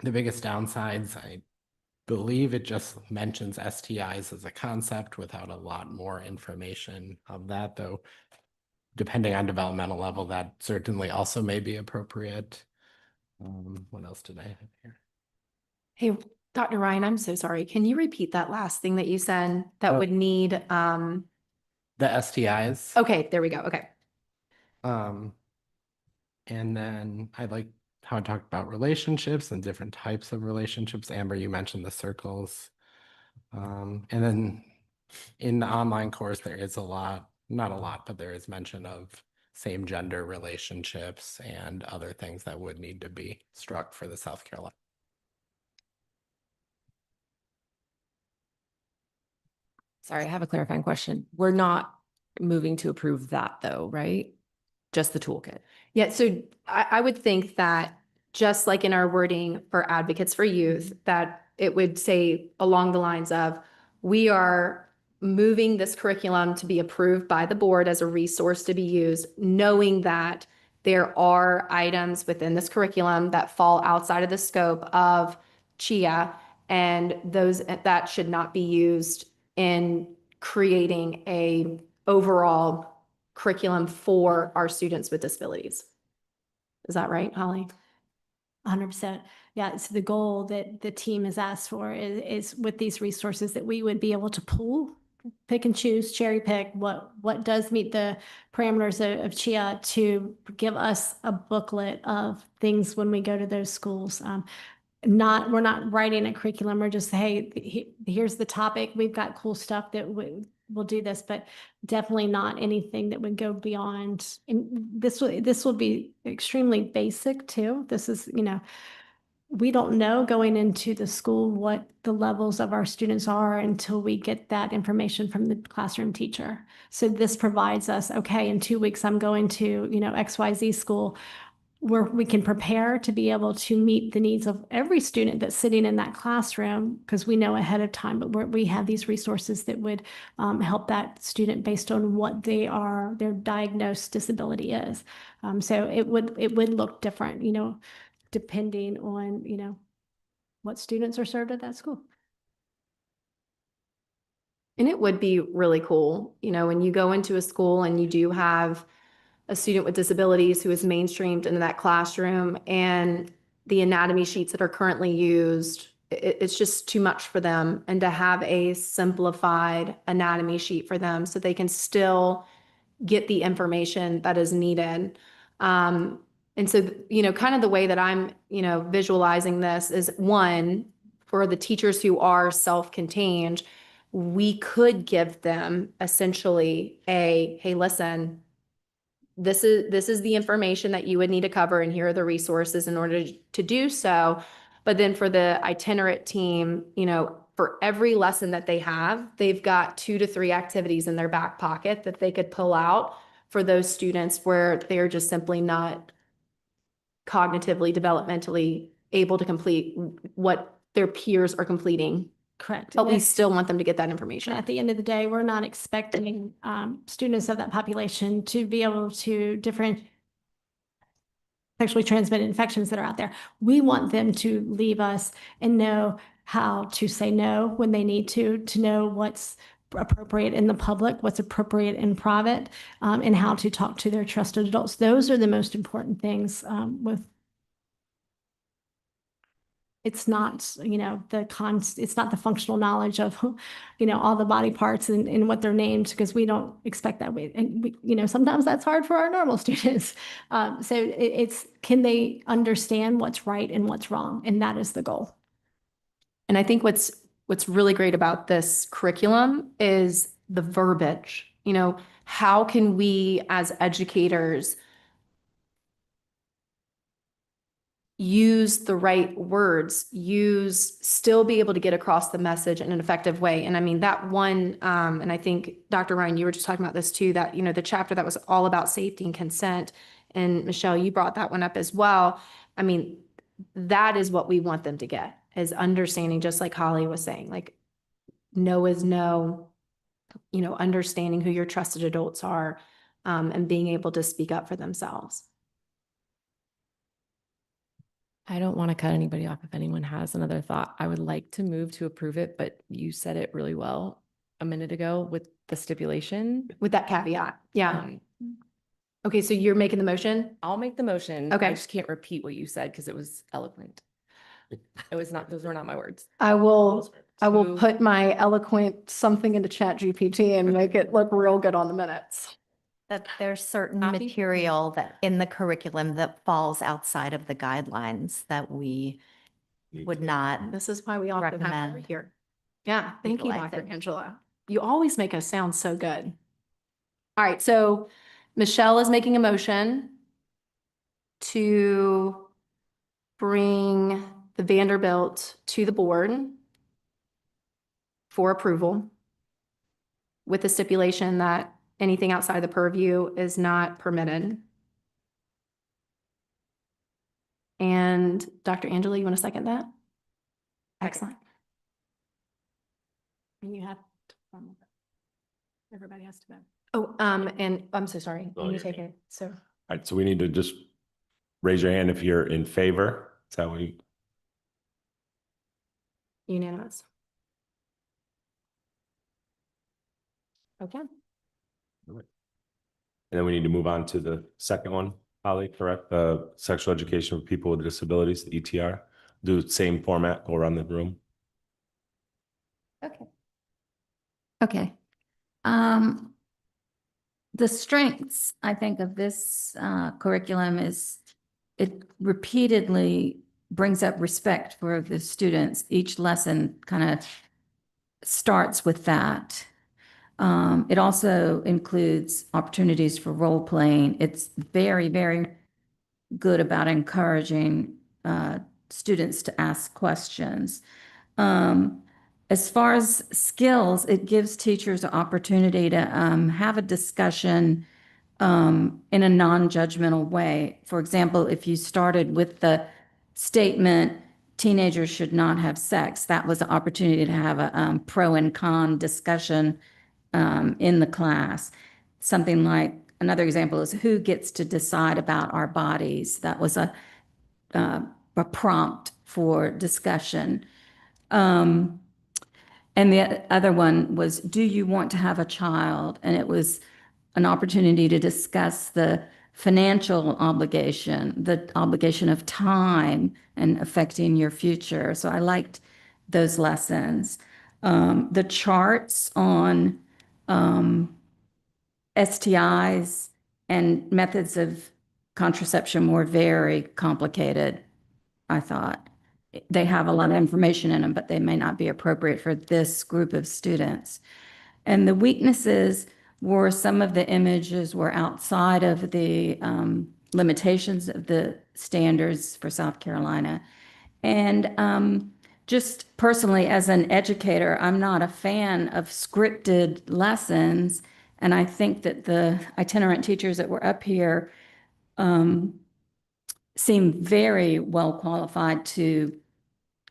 biggest downsides, I believe it just mentions STIs as a concept without a lot more information of that, though depending on developmental level, that certainly also may be appropriate. What else did I have here? Hey, Dr. Ryan, I'm so sorry. Can you repeat that last thing that you said that would need, The STIs. okay, there we go. Okay. And then I like how I talked about relationships and different types of relationships. Amber, you mentioned the circles. And then in the online course, there is not a lot, but there is mention of same gender relationships and other things that would need to be struck for the South Carolina. Sorry, I have a clarifying question. We're not moving to approve that though, right? Just the toolkit. Yeah, so I would think that just like in our wording for Advocates for Youth, that it would say along the lines of, we are moving this curriculum to be approved by the board as a resource to be used, knowing that there are items within this curriculum that fall outside of the scope of CHIA, And that should not be used in creating a overall curriculum for our students with disabilities. Is that right, Holly? 100%. Yeah, it's the goal that the team has asked for is with these resources that we would be able to pull, pick and choose, cherry pick what does meet the parameters of CHIA to give us a booklet of things when we go to those schools. We're not writing a curriculum. We're just, hey, here's the topic. We've got cool stuff that we'll do this, but definitely not anything that would go beyond. And this will be extremely basic too. This is, we don't know going into the school what the levels of our students are until we get that information from the classroom teacher. So this provides us, okay, in 2 weeks, I'm going to, XYZ school, where we can prepare to be able to meet the needs of every student that's sitting in that classroom, because we know ahead of time, but we have these resources that would help that student based on what their diagnosed disability is. So it would look different, depending on, what students are served at that school. And it would be really cool, when you go into a school and you do have a student with disabilities who is mainstreamed into that classroom, and the anatomy sheets that are currently used, it's just too much for them. And to have a simplified anatomy sheet for them so they can still get the information that is needed. And so, kind of the way that I'm, visualizing this is, one, for the teachers who are self-contained, we could give them essentially hey, listen, this is the information that you would need to cover, and here are the resources in order to do so. But then for the itinerant team, for every lesson that they have, they've got 2 to 3 activities in their back pocket that they could pull out for those students where they're just simply not cognitively, developmentally able to complete what their peers are completing. Correct. But we still want them to get that information. At the end of the day, we're not expecting students of that population to be able to different sexually transmitted infections that are out there. We want them to leave us and know how to say no when they need to know what's appropriate in the public, what's appropriate in private, and how to talk to their trusted adults. Those are the most important things with. It's not, it's not the functional knowledge of, all the body parts and what they're named, because we don't expect that. And sometimes that's hard for our normal students. So it's, can they understand what's right and what's wrong? And that is the goal. And I think what's really great about this curriculum is the verbiage. How can we as educators use the right words, still be able to get across the message in an effective way? And I mean, that one, and I think Dr. Ryan, you were just talking about this too, that, the chapter that was all about safety and consent, and Michelle, you brought that one up as well. I mean, that is what we want them to get, is understanding, just like Holly was saying, like, no is no, understanding who your trusted adults are, and being able to speak up for themselves. I don't want to cut anybody off. If anyone has another thought, I would like to move to approve it, but you said it really well a minute ago with the stipulation. With that caveat. Yeah. Okay, so you're making the motion? I'll make the motion. Okay. I just can't repeat what you said because it was eloquent. It was not, those were not my words. I will To- put my eloquent something into ChatGPT and make it look real good on the minutes. That there's certain Copy? material that in the curriculum that falls outside of the guidelines that we would not. This is why we often have her Recommend. here. Yeah, thank you, Utilize Dr. it. Angela. You always make us sound so good. All right, so Michelle is making a motion to bring the Vanderbilt to the board for approval, with the stipulation that anything outside the purview is not permitted. And Dr. Angela, you want to second that? Excellent. And you have, everybody has to vote. Oh, and I'm so sorry. Oh, Can you you're take it? So, All right, so we need to just raise your hand if you're in favor. That's how we, Unanimous. Okay. And then we need to move on to the second one, Holly, correct? Sexual education for people with disabilities, the ETR. Do the same format, go around the room. Okay. Okay. The strengths, I think, of this curriculum is it repeatedly brings up respect for the students. Each lesson kind of starts with that. It also includes opportunities for role playing. It's very, very good about encouraging students to ask questions. As far as skills, it gives teachers an opportunity to have a discussion in a non-judgmental way. For example, if you started with the statement, teenagers should not have sex, that was an opportunity to have a pro and con discussion in the class. Something like, another example is who gets to decide about our bodies? That was a prompt for discussion. And the other one was, do you want to have a child? And it was an opportunity to discuss the financial obligation, the obligation of time and affecting your future. So I liked those lessons. The charts on STIs and methods of contraception were very complicated, I thought. They have a lot of information in them, but they may not be appropriate for this group of students. And the weaknesses were some of the images were outside of the limitations of the standards for South Carolina. And just personally, as an educator, I'm not a fan of scripted lessons. And I think that the itinerant teachers that were up here seem very well qualified to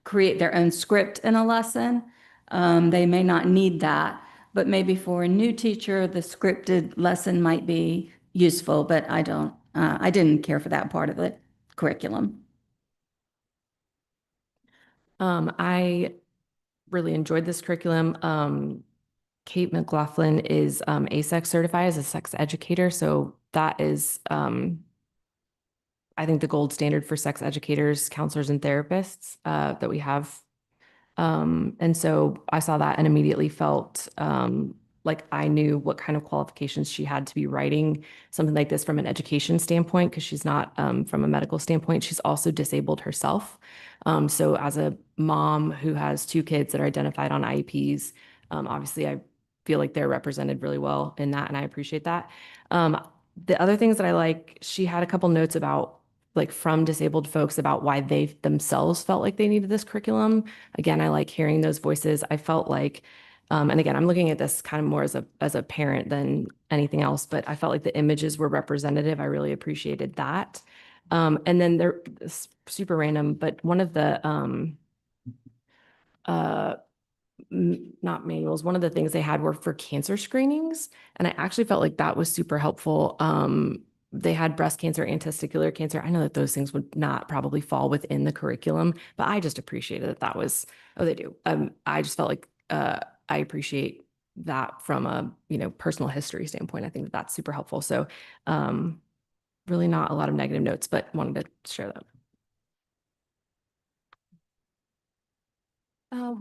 create their own script in a lesson. They may not need that, but maybe for a new teacher, the scripted lesson might be useful, but I didn't care for that part of the curriculum. I really enjoyed this curriculum. Kate McLaughlin is ASEX certified as a sex educator. So that is, I think, the gold standard for sex educators, counselors, and therapists that we have. And so I saw that and immediately felt like I knew what kind of qualifications she had to be writing something like this from an education standpoint, because she's not from a medical standpoint. She's also disabled herself. So as a mom who has two kids that are identified on IEPs, obviously I feel like they're represented really well in that, and I appreciate that. The other things that I like, she had a couple notes about like from disabled folks about why they themselves felt like they needed this curriculum. Again, I like hearing those voices. I felt like, and again, I'm looking at this kind of more as a parent than anything else, but I felt like the images were representative. I really appreciated that. And then they're super random, but one of the, not manuals, one of the things they had were for cancer screenings. And I actually felt like that was super helpful. They had breast cancer and testicular cancer. I know that those things would not probably fall within the curriculum, but I just appreciated that that was, oh, they do. I just felt like I appreciate that from a, personal history standpoint. I think that that's super helpful. So really not a lot of negative notes, but wanted to share that.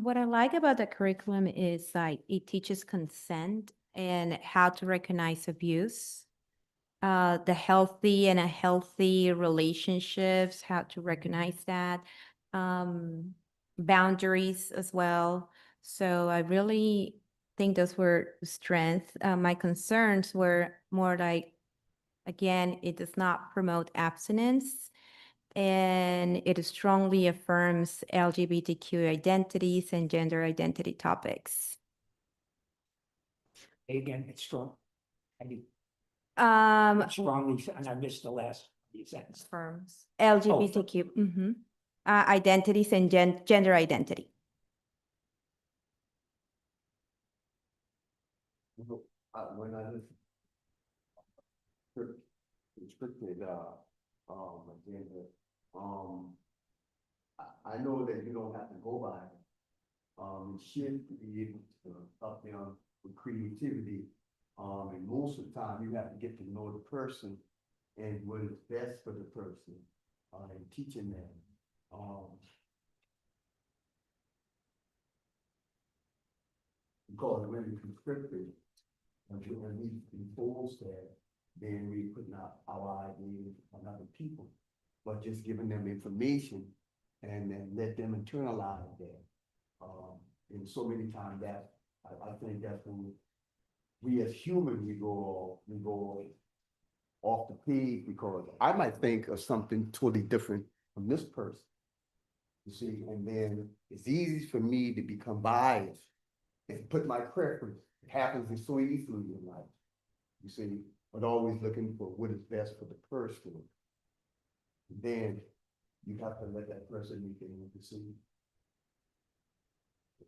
What I like about the curriculum is like it teaches consent and how to recognize abuse, the healthy and unhealthy relationships, how to recognize that, boundaries as well. So I really think those were strengths. My concerns were more like, again, it does not promote abstinence, and it strongly affirms LGBTQ identities and gender identity topics. Again, it's strong. I mean, strongly, and I missed the last sentence. Affirms LGBTQ identities and gender identity. When I listen, restricted, agenda, I know that you don't have to go by You should be able to up them with creativity. And most of the time, you have to get to know the person and what is best for the person, and teaching them. Because when it's conscripted, and we enforce that, then we put out our ideas on other people, but just giving them information and then let them internalize that. And so many times that, I think that's when we as humans, we go off the page, because I might think of something totally different from this person. You see, and then it's easy for me to become biased and put my preference. It happens so easily in life, you see, but always looking for what is best for the person. Then you have to let that person make their own decision.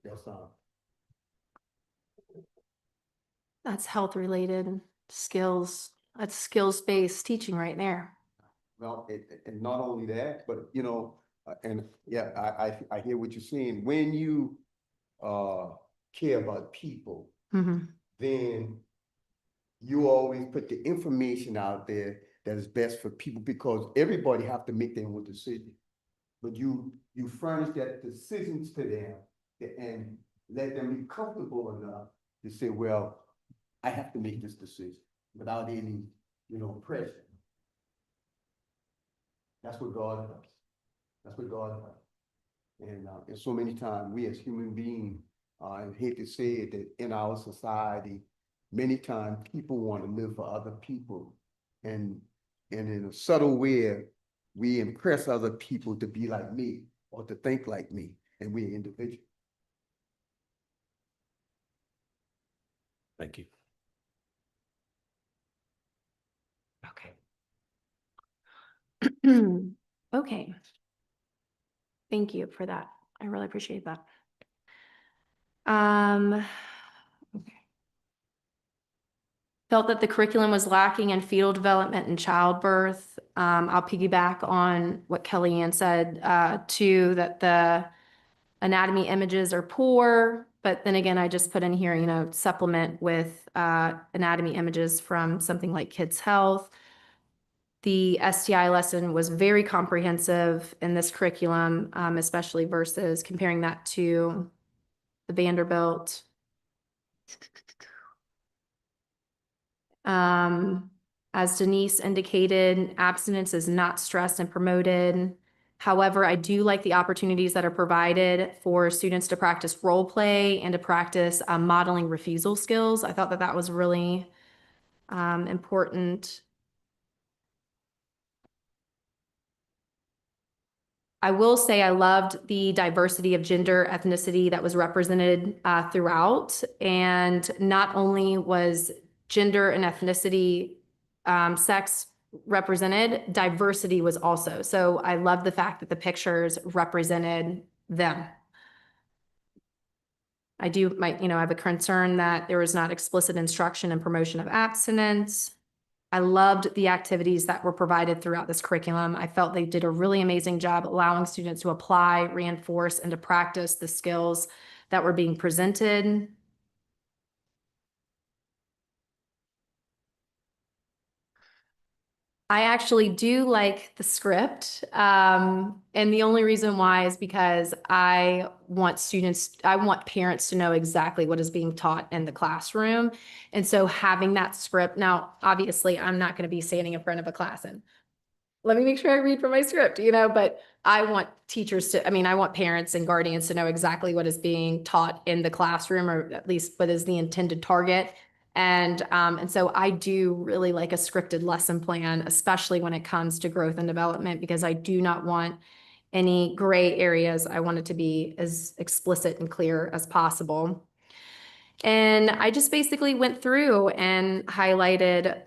That's not. That's health related skills. That's skills-based teaching right there. Well, and not only that, but you know, and yeah, I hear what you're saying. When you care about people, Mhm. then you always put the information out there that is best for people, because everybody have to make their own decision. But you furnish that decisions to them and let them be comfortable enough to say, well, I have to make this decision without any, pressure. That's what God does. That's what God does. And so many times we as human beings, I hate to say it, that in our society, many times people want to live for other people. And in a subtle way, we impress other people to be like me or to think like me, and we're individuals. Thank you. Okay. Okay. Thank you for that. I really appreciate that. Okay. Felt that the curriculum was lacking in fetal development and childbirth. I'll piggyback on what Kellyanne said, too, that the anatomy images are poor, but then again, I just put in here, supplement with anatomy images from something like Kids Health. The STI lesson was very comprehensive in this curriculum, especially versus comparing that to the Vanderbilt. As Denise indicated, abstinence is not stressed and promoted. However, I do like the opportunities that are provided for students to practice role play and to practice modeling refusal skills. I thought that that was really important. I will say I loved the diversity of gender, ethnicity that was represented throughout. And not only was gender and ethnicity, sex represented, diversity was also. So I love the fact that the pictures represented them. I have a concern that there was not explicit instruction and promotion of abstinence. I loved the activities that were provided throughout this curriculum. I felt they did a really amazing job allowing students to apply, reinforce, and to practice the skills that were being presented. I actually do like the script. And the only reason why is because I want parents to know exactly what is being taught in the classroom. And so having that script, now, obviously, I'm not going to be standing in front of a class and let me make sure I read from my script, but I want I want parents and guardians to know exactly what is being taught in the classroom, or at least what is the intended target. And so I do really like a scripted lesson plan, especially when it comes to growth and development, because I do not want any gray areas. I want it to be as explicit and clear as possible. And I just basically went through and highlighted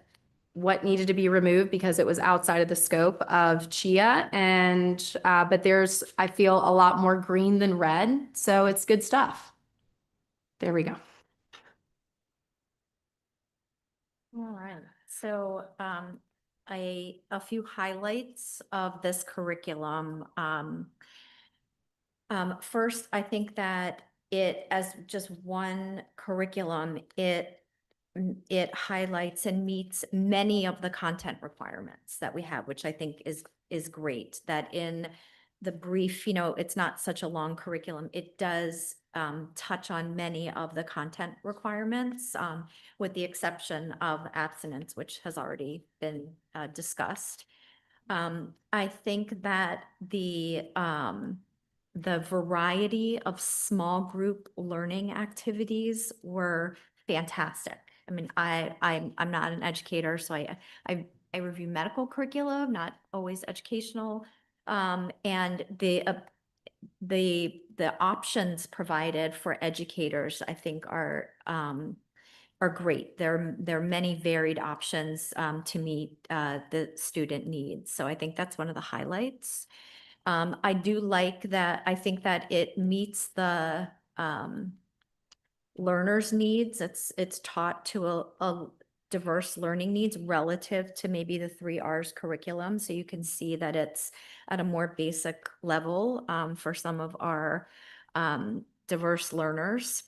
what needed to be removed because it was outside of the scope of CHIA. And, but I feel a lot more green than red. So it's good stuff. There we go. All right, so a few highlights of this curriculum. First, I think that it, as just one curriculum, it highlights and meets many of the content requirements that we have, which I think is great. That in the brief, it's not such a long curriculum. It does touch on many of the content requirements, with the exception of abstinence, which has already been discussed. I think that the variety of small group learning activities were fantastic. I mean, I'm not an educator, so I review medical curriculum, not always educational. And the options provided for educators, I think, are great. There are many varied options to meet the student needs. So I think that's one of the highlights. I do like that. I think that it meets the learners' needs. It's taught to a diverse learning needs relative to maybe the 3 R's curriculum. So you can see that it's at a more basic level for some of our diverse learners.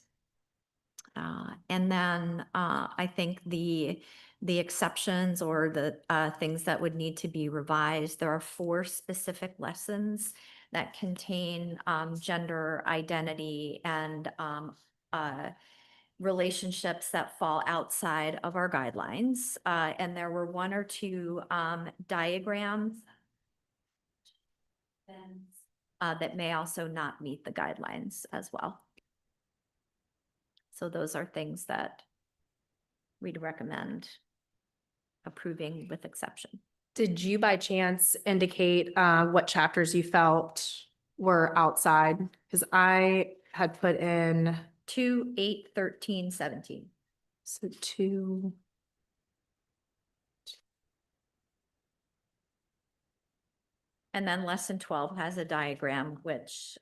And then I think the exceptions or the things that would need to be revised, there are 4 specific lessons that contain gender identity and relationships that fall outside of our guidelines. And there were 1 or 2 diagrams that may also not meet the guidelines as well. So those are things that we'd recommend approving with exception. Did you by chance indicate what chapters you felt were outside? Because I had put in 2, 8, 13, 17. so 2. And then lesson 12 has a diagram, which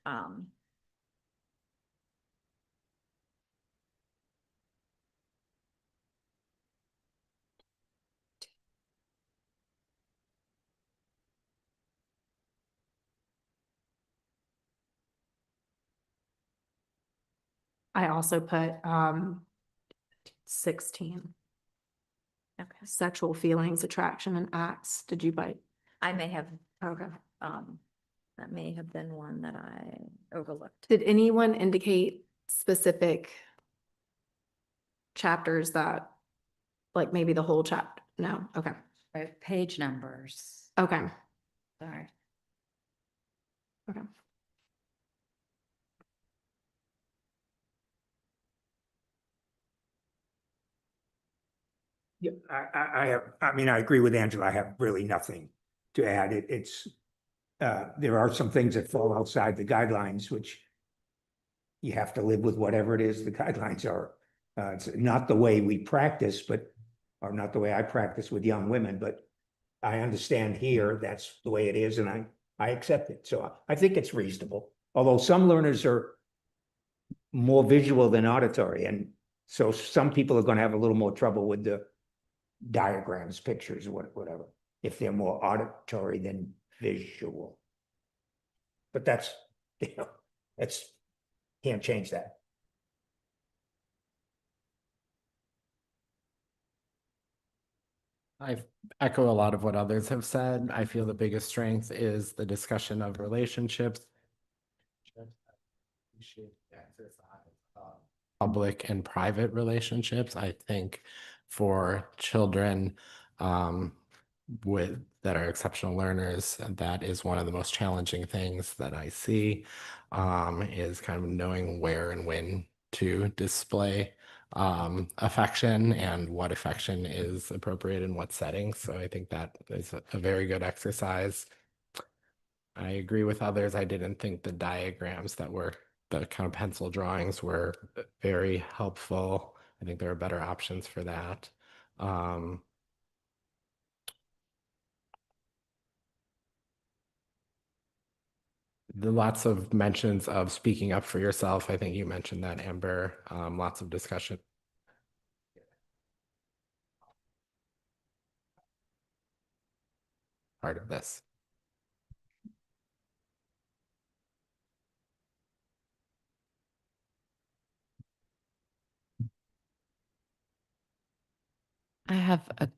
I also put 16. okay. Sexual feelings, attraction, and acts. Did you bite? I may have Okay. that may have been one that I overlooked. Did anyone indicate specific chapters that, like maybe the whole chapter? No, okay. Right, page numbers. Okay. Sorry. Okay. Yeah, I mean, I agree with Angela. I have really nothing to add. There are some things that fall outside the guidelines, which you have to live with whatever it is the guidelines are. It's not the way we practice, or not the way I practice with young women, but I understand here that's the way it is, and I accept it. So I think it's reasonable. Although some learners are more visual than auditory, and so some people are going to have a little more trouble with the diagrams, pictures, whatever, if they're more auditory than visual. But that's can't change that. I echo a lot of what others have said. I feel the biggest strength is the discussion of relationships. Public and private relationships. I think for children that are exceptional learners, that is one of the most challenging things that I see, is kind of knowing where and when to display affection and what affection is appropriate in what settings. So I think that is a very good exercise. I agree with others. I didn't think the diagrams that were the kind of pencil drawings were very helpful. I think there are better options for that. The lots of mentions of speaking up for yourself. I think you mentioned that, Amber. Lots of discussion. Part of this. I have a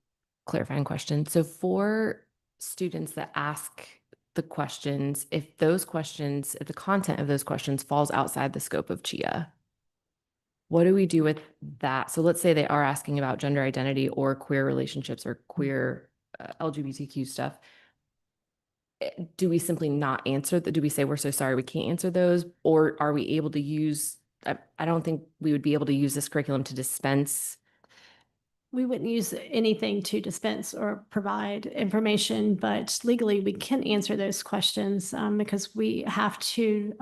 clarifying question. So for students that ask the questions, if those questions, if the content of those questions falls outside the scope of CHIA, what do we do with that? So let's say they are asking about gender identity or queer relationships or queer LGBTQ stuff. Do we simply not answer that? Do we say, we're so sorry, we can't answer those? Or are we able to use, I don't think we would be able to use this curriculum to dispense. We wouldn't use anything to dispense or provide information, but legally we can answer those questions because we have to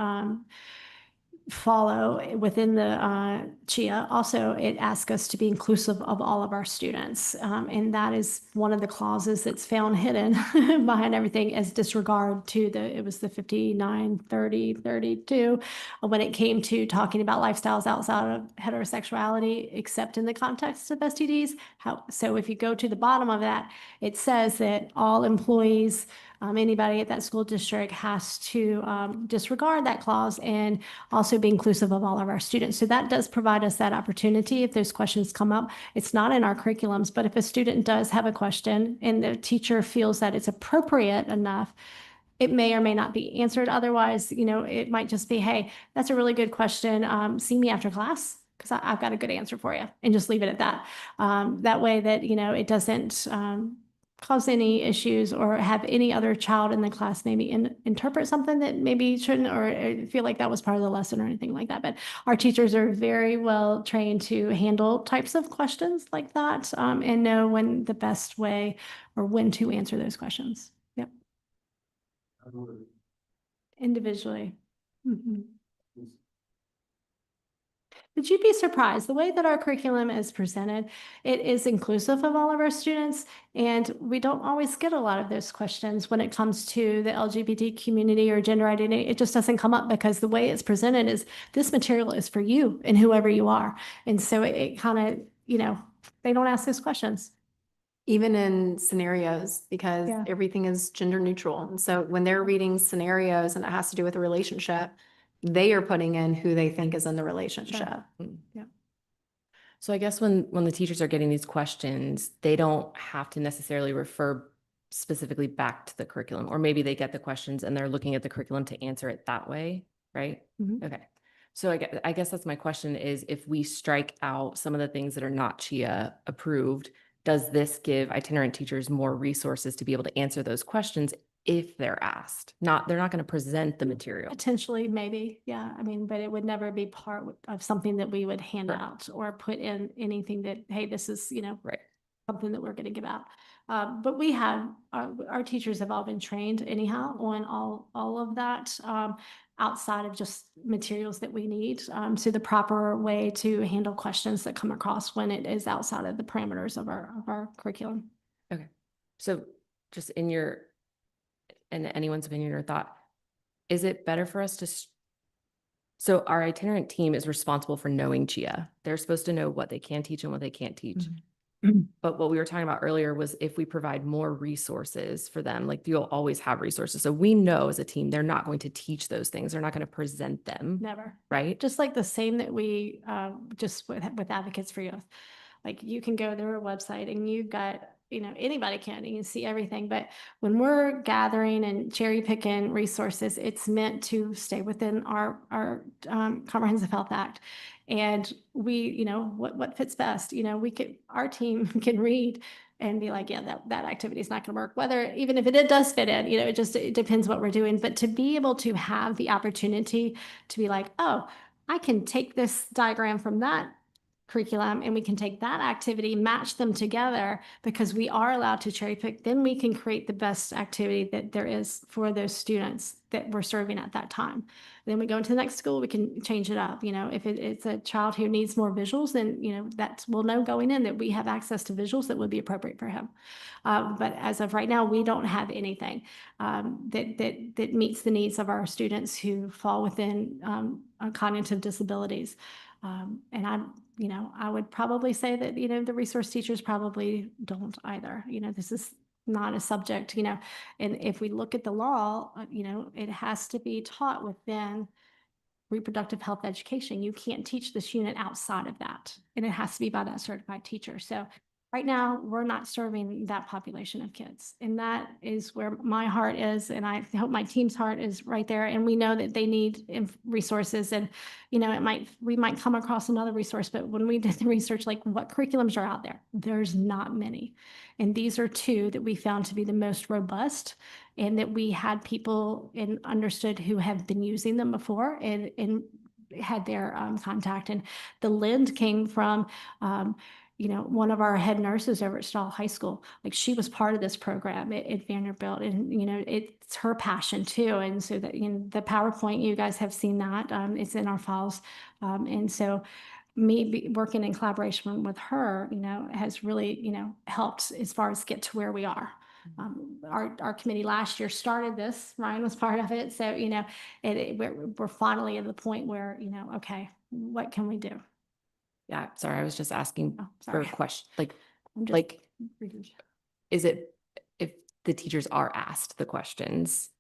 follow within the CHIA. Also, it asks us to be inclusive of all of our students. And that is one of the clauses that's found hidden behind everything as disregard to it was the 59, 30, 32, when it came to talking about lifestyles outside of heterosexuality, except in the context of STDs. So if you go to the bottom of that, it says that all employees, anybody at that school district has to disregard that clause and also be inclusive of all of our students. So that does provide us that opportunity if those questions come up. It's not in our curriculums, but if a student does have a question and the teacher feels that it's appropriate enough, it may or may not be answered. Otherwise, it might just be, hey, that's a really good question. See me after class, because I've got a good answer for you, and just leave it at that. That way that, it doesn't cause any issues or have any other child in the class maybe interpret something that maybe shouldn't, or feel like that was part of the lesson or anything like that. But our teachers are very well trained to handle types of questions like that and know when the best way or when to answer those questions. Yep. Individually. Mhm. But you'd be surprised, the way that our curriculum is presented, it is inclusive of all of our students, and we don't always get a lot of those questions when it comes to the LGBT community or gender identity. It just doesn't come up because the way it's presented is this material is for you and whoever you are. And so it kind of, they don't ask those questions. Even in scenarios, because Yeah. everything is gender neutral. And so when they're reading scenarios and it has to do with a relationship, they are putting in who they think is in the relationship. Yeah. So I guess when the teachers are getting these questions, they don't have to necessarily refer specifically back to the curriculum, or maybe they get the questions and they're looking at the curriculum to answer it that way, right? Mhm. Okay. So I guess that's my question is, if we strike out some of the things that are not CHIA approved, does this give itinerant teachers more resources to be able to answer those questions if they're asked? They're not going to present the material. Potentially, maybe, yeah. I mean, but it would never be part of something that we would hand Right. out or put in anything that, hey, this is, Right. something that we're going to give out. But we have, our teachers have all been trained anyhow on all of that outside of just materials that we need. So the proper way to handle questions that come across when it is outside of the parameters of our curriculum. Okay. So just in anyone's opinion or thought, is it better for us to, so our itinerant team is responsible for knowing CHIA. They're supposed to know what they can teach and what they can't teach. But what we were talking about earlier was if we provide more resources for them, like you'll always have resources. So we know as a team, they're not going to teach those things. They're not going to present them. Never. Right? Just like the same that we, just with Advocates for Youth. Like you can go to their website and you've got, anybody can, you can see everything. But when we're gathering and cherry picking resources, it's meant to stay within our Comprehensive Health Act. And we, what fits best, our team can read and be like, yeah, that activity is not going to work. Even if it does fit in, it depends what we're doing. But to be able to have the opportunity to be like, oh, I can take this diagram from that curriculum and we can take that activity, match them together because we are allowed to cherry pick, then we can create the best activity that there is for those students that we're serving at that time. Then we go into the next school, we can change it up. If it's a child who needs more visuals, then, we'll know going in that we have access to visuals that would be appropriate for him. But as of right now, we don't have anything that meets the needs of our students who fall within cognitive disabilities. And I would probably say that, the resource teachers probably don't either. This is not a subject, and if we look at the law, it has to be taught within reproductive health education. You can't teach this unit outside of that, and it has to be by that certified teacher. So right now, we're not serving that population of kids. And that is where my heart is. And I hope my team's heart is right there. And we know that they need resources. And, you know, we might come across another resource, but when we did the research, like what curriculums are out there, there's not many. And these are two that we found to be the most robust, and that we had people and understood who have been using them before and had their contact. And the lend came from, you know, one of our head nurses over at Stahl High School. Like, she was part of this program at Vanderbilt, and, you know, it's her passion too. And so that, you know, the PowerPoint, you guys have seen that, it's in our files. And so working in collaboration with her, you know, has really, you know, helped as far as get to where we are. Our committee last year started this. Ryan was part of it. So, you know, we're finally at the point where, you know, okay, what can we do? Yeah, sorry, I was just asking Oh, for a sorry. question, I'm just- like, is it, if the teachers are asked the questions,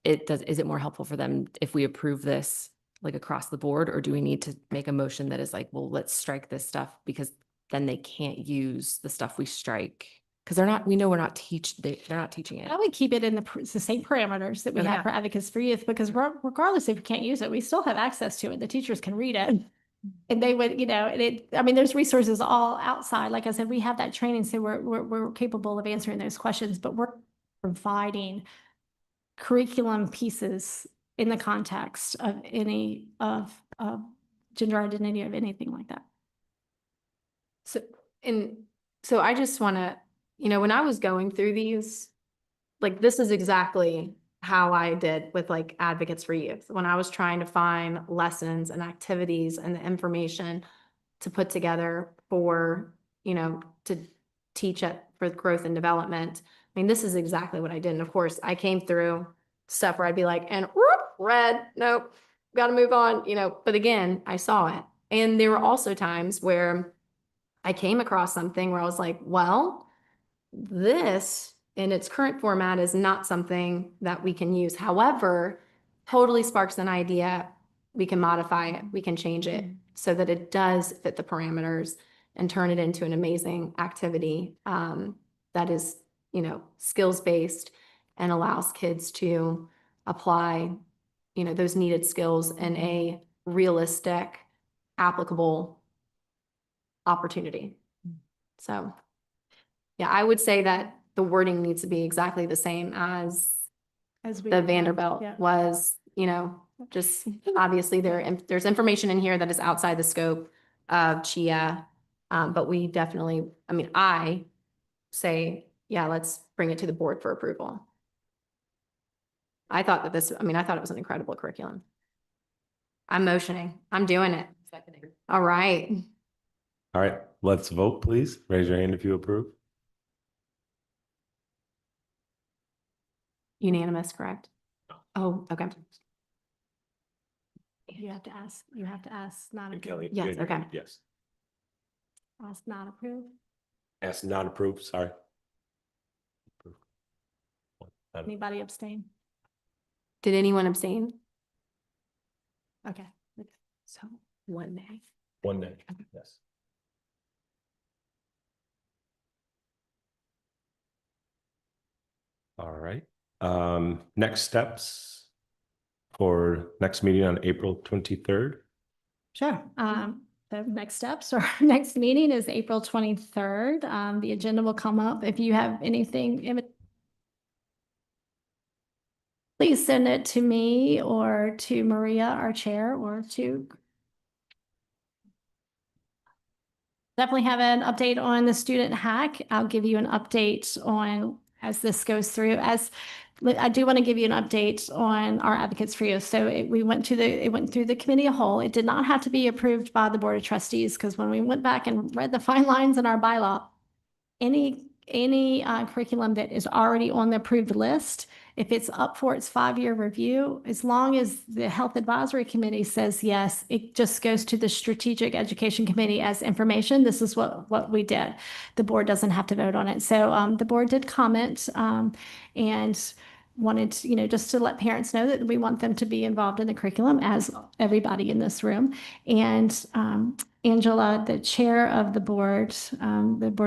is it more helpful for them if we approve this like across the board, or do we need to make a motion that is like, well, let's strike this stuff because then they can't use the stuff we strike? Because we know we're not they're not teaching it. I would keep it in the same parameters that we Okay. have for Advocates for Youth, because regardless if we can't use it, we still have access to it. The teachers can read it. And they would, you know, I mean, there's resources all outside. Like I said, we have that training, so we're capable of answering those questions, but we're providing curriculum pieces in the context of any of gender identity, of anything like that. So I just want to, you know, when I was going through these, like, this is exactly how I did with like Advocates for Youth. When I was trying to find lessons and activities and the information to put together for, you know, to teach for growth and development. I mean, this is exactly what I did. And of course, I came through stuff where I'd be like, and whoop, red, nope, got to move on, you know, but again, I saw it. And there were also times where I came across something where I was like, well, this in its current format is not something that we can use. However, totally sparks an idea. We can modify it, we can change it so that it does fit the parameters and turn it into an amazing activity that is, you know, skills-based and allows kids to apply, you know, those needed skills in a realistic, applicable opportunity. So, yeah, I would say that the wording needs to be exactly the same as the Vanderbilt was, you know, just obviously there's information in here that is outside the scope of CHIA. But we definitely, I mean, I say, yeah, let's bring it to the board for approval. I thought it was an incredible curriculum. I'm motioning, I'm doing it. All right. All right, let's vote, please. Raise your hand if you approve. Unanimous, correct? Oh, okay. You have to ask not And approve. Kelly, Yes, yeah, okay. Yes. Ask not approve. Ask not approved, sorry. Anybody abstain? Did anyone abstain? Okay. So 1 nay. 1 nay, yes. All right, next steps for next meeting on April 23rd. Sure. The next steps, or next meeting is April 23rd. The agenda will come up. If you have anything, please send it to me or to Maria, our chair, or to. Definitely have an update on the student hack. I'll give you an update on as this goes through. I do want to give you an update on our Advocates for Youth. So it went through the committee a whole. It did not have to be approved by the Board of Trustees, because when we went back and read the fine lines in our bylaw, any curriculum that is already on the approved list, if it's up for its 5-year review, as long as the Health Advisory Committee says yes, it just goes to the Strategic Education Committee as information. This is what we did. The board doesn't have to vote on it. So the board did comment, and wanted to, just to let parents know that we want them to be involved in the curriculum as everybody in this room. And Angela, the chair of the board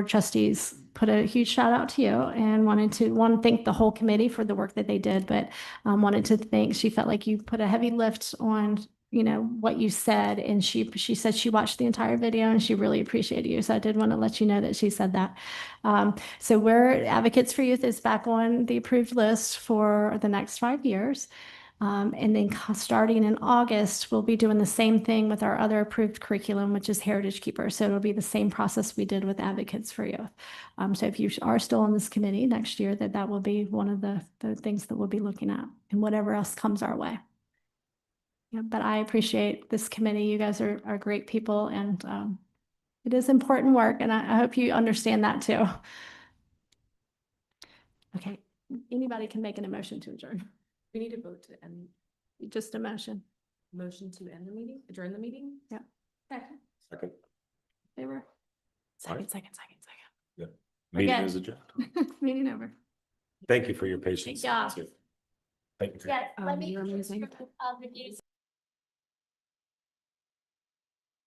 trustees, put a huge shout out to you and wanted to thank the whole committee for the work that they did, but wanted to thank, she felt like you put a heavy lift on what you said. And she said she watched the entire video and she really appreciated you. So I did want to let you know that she said that. So we're Advocates for Youth is back on the approved list for the next 5 years. And then starting in August, we'll be doing the same thing with our other approved curriculum, which is Heritage Keeper. So it'll be the same process we did with Advocates for Youth. So if you are still on this committee next year, that will be one of the things that we'll be looking at, and whatever else comes our way. Yeah, but I appreciate this committee. You guys are great people, and it is important work, and I hope you understand that too. Okay, anybody can make an emotion to adjourn. We need to vote to end, Just a motion. motion to end the meeting, adjourn the meeting? Yeah. Second. Favor? Second. Meeting Okay. is adjourned. Meeting over. Thank you for your patience. Yeah. Thank you. Yes, let me- you're amazing. Reviews.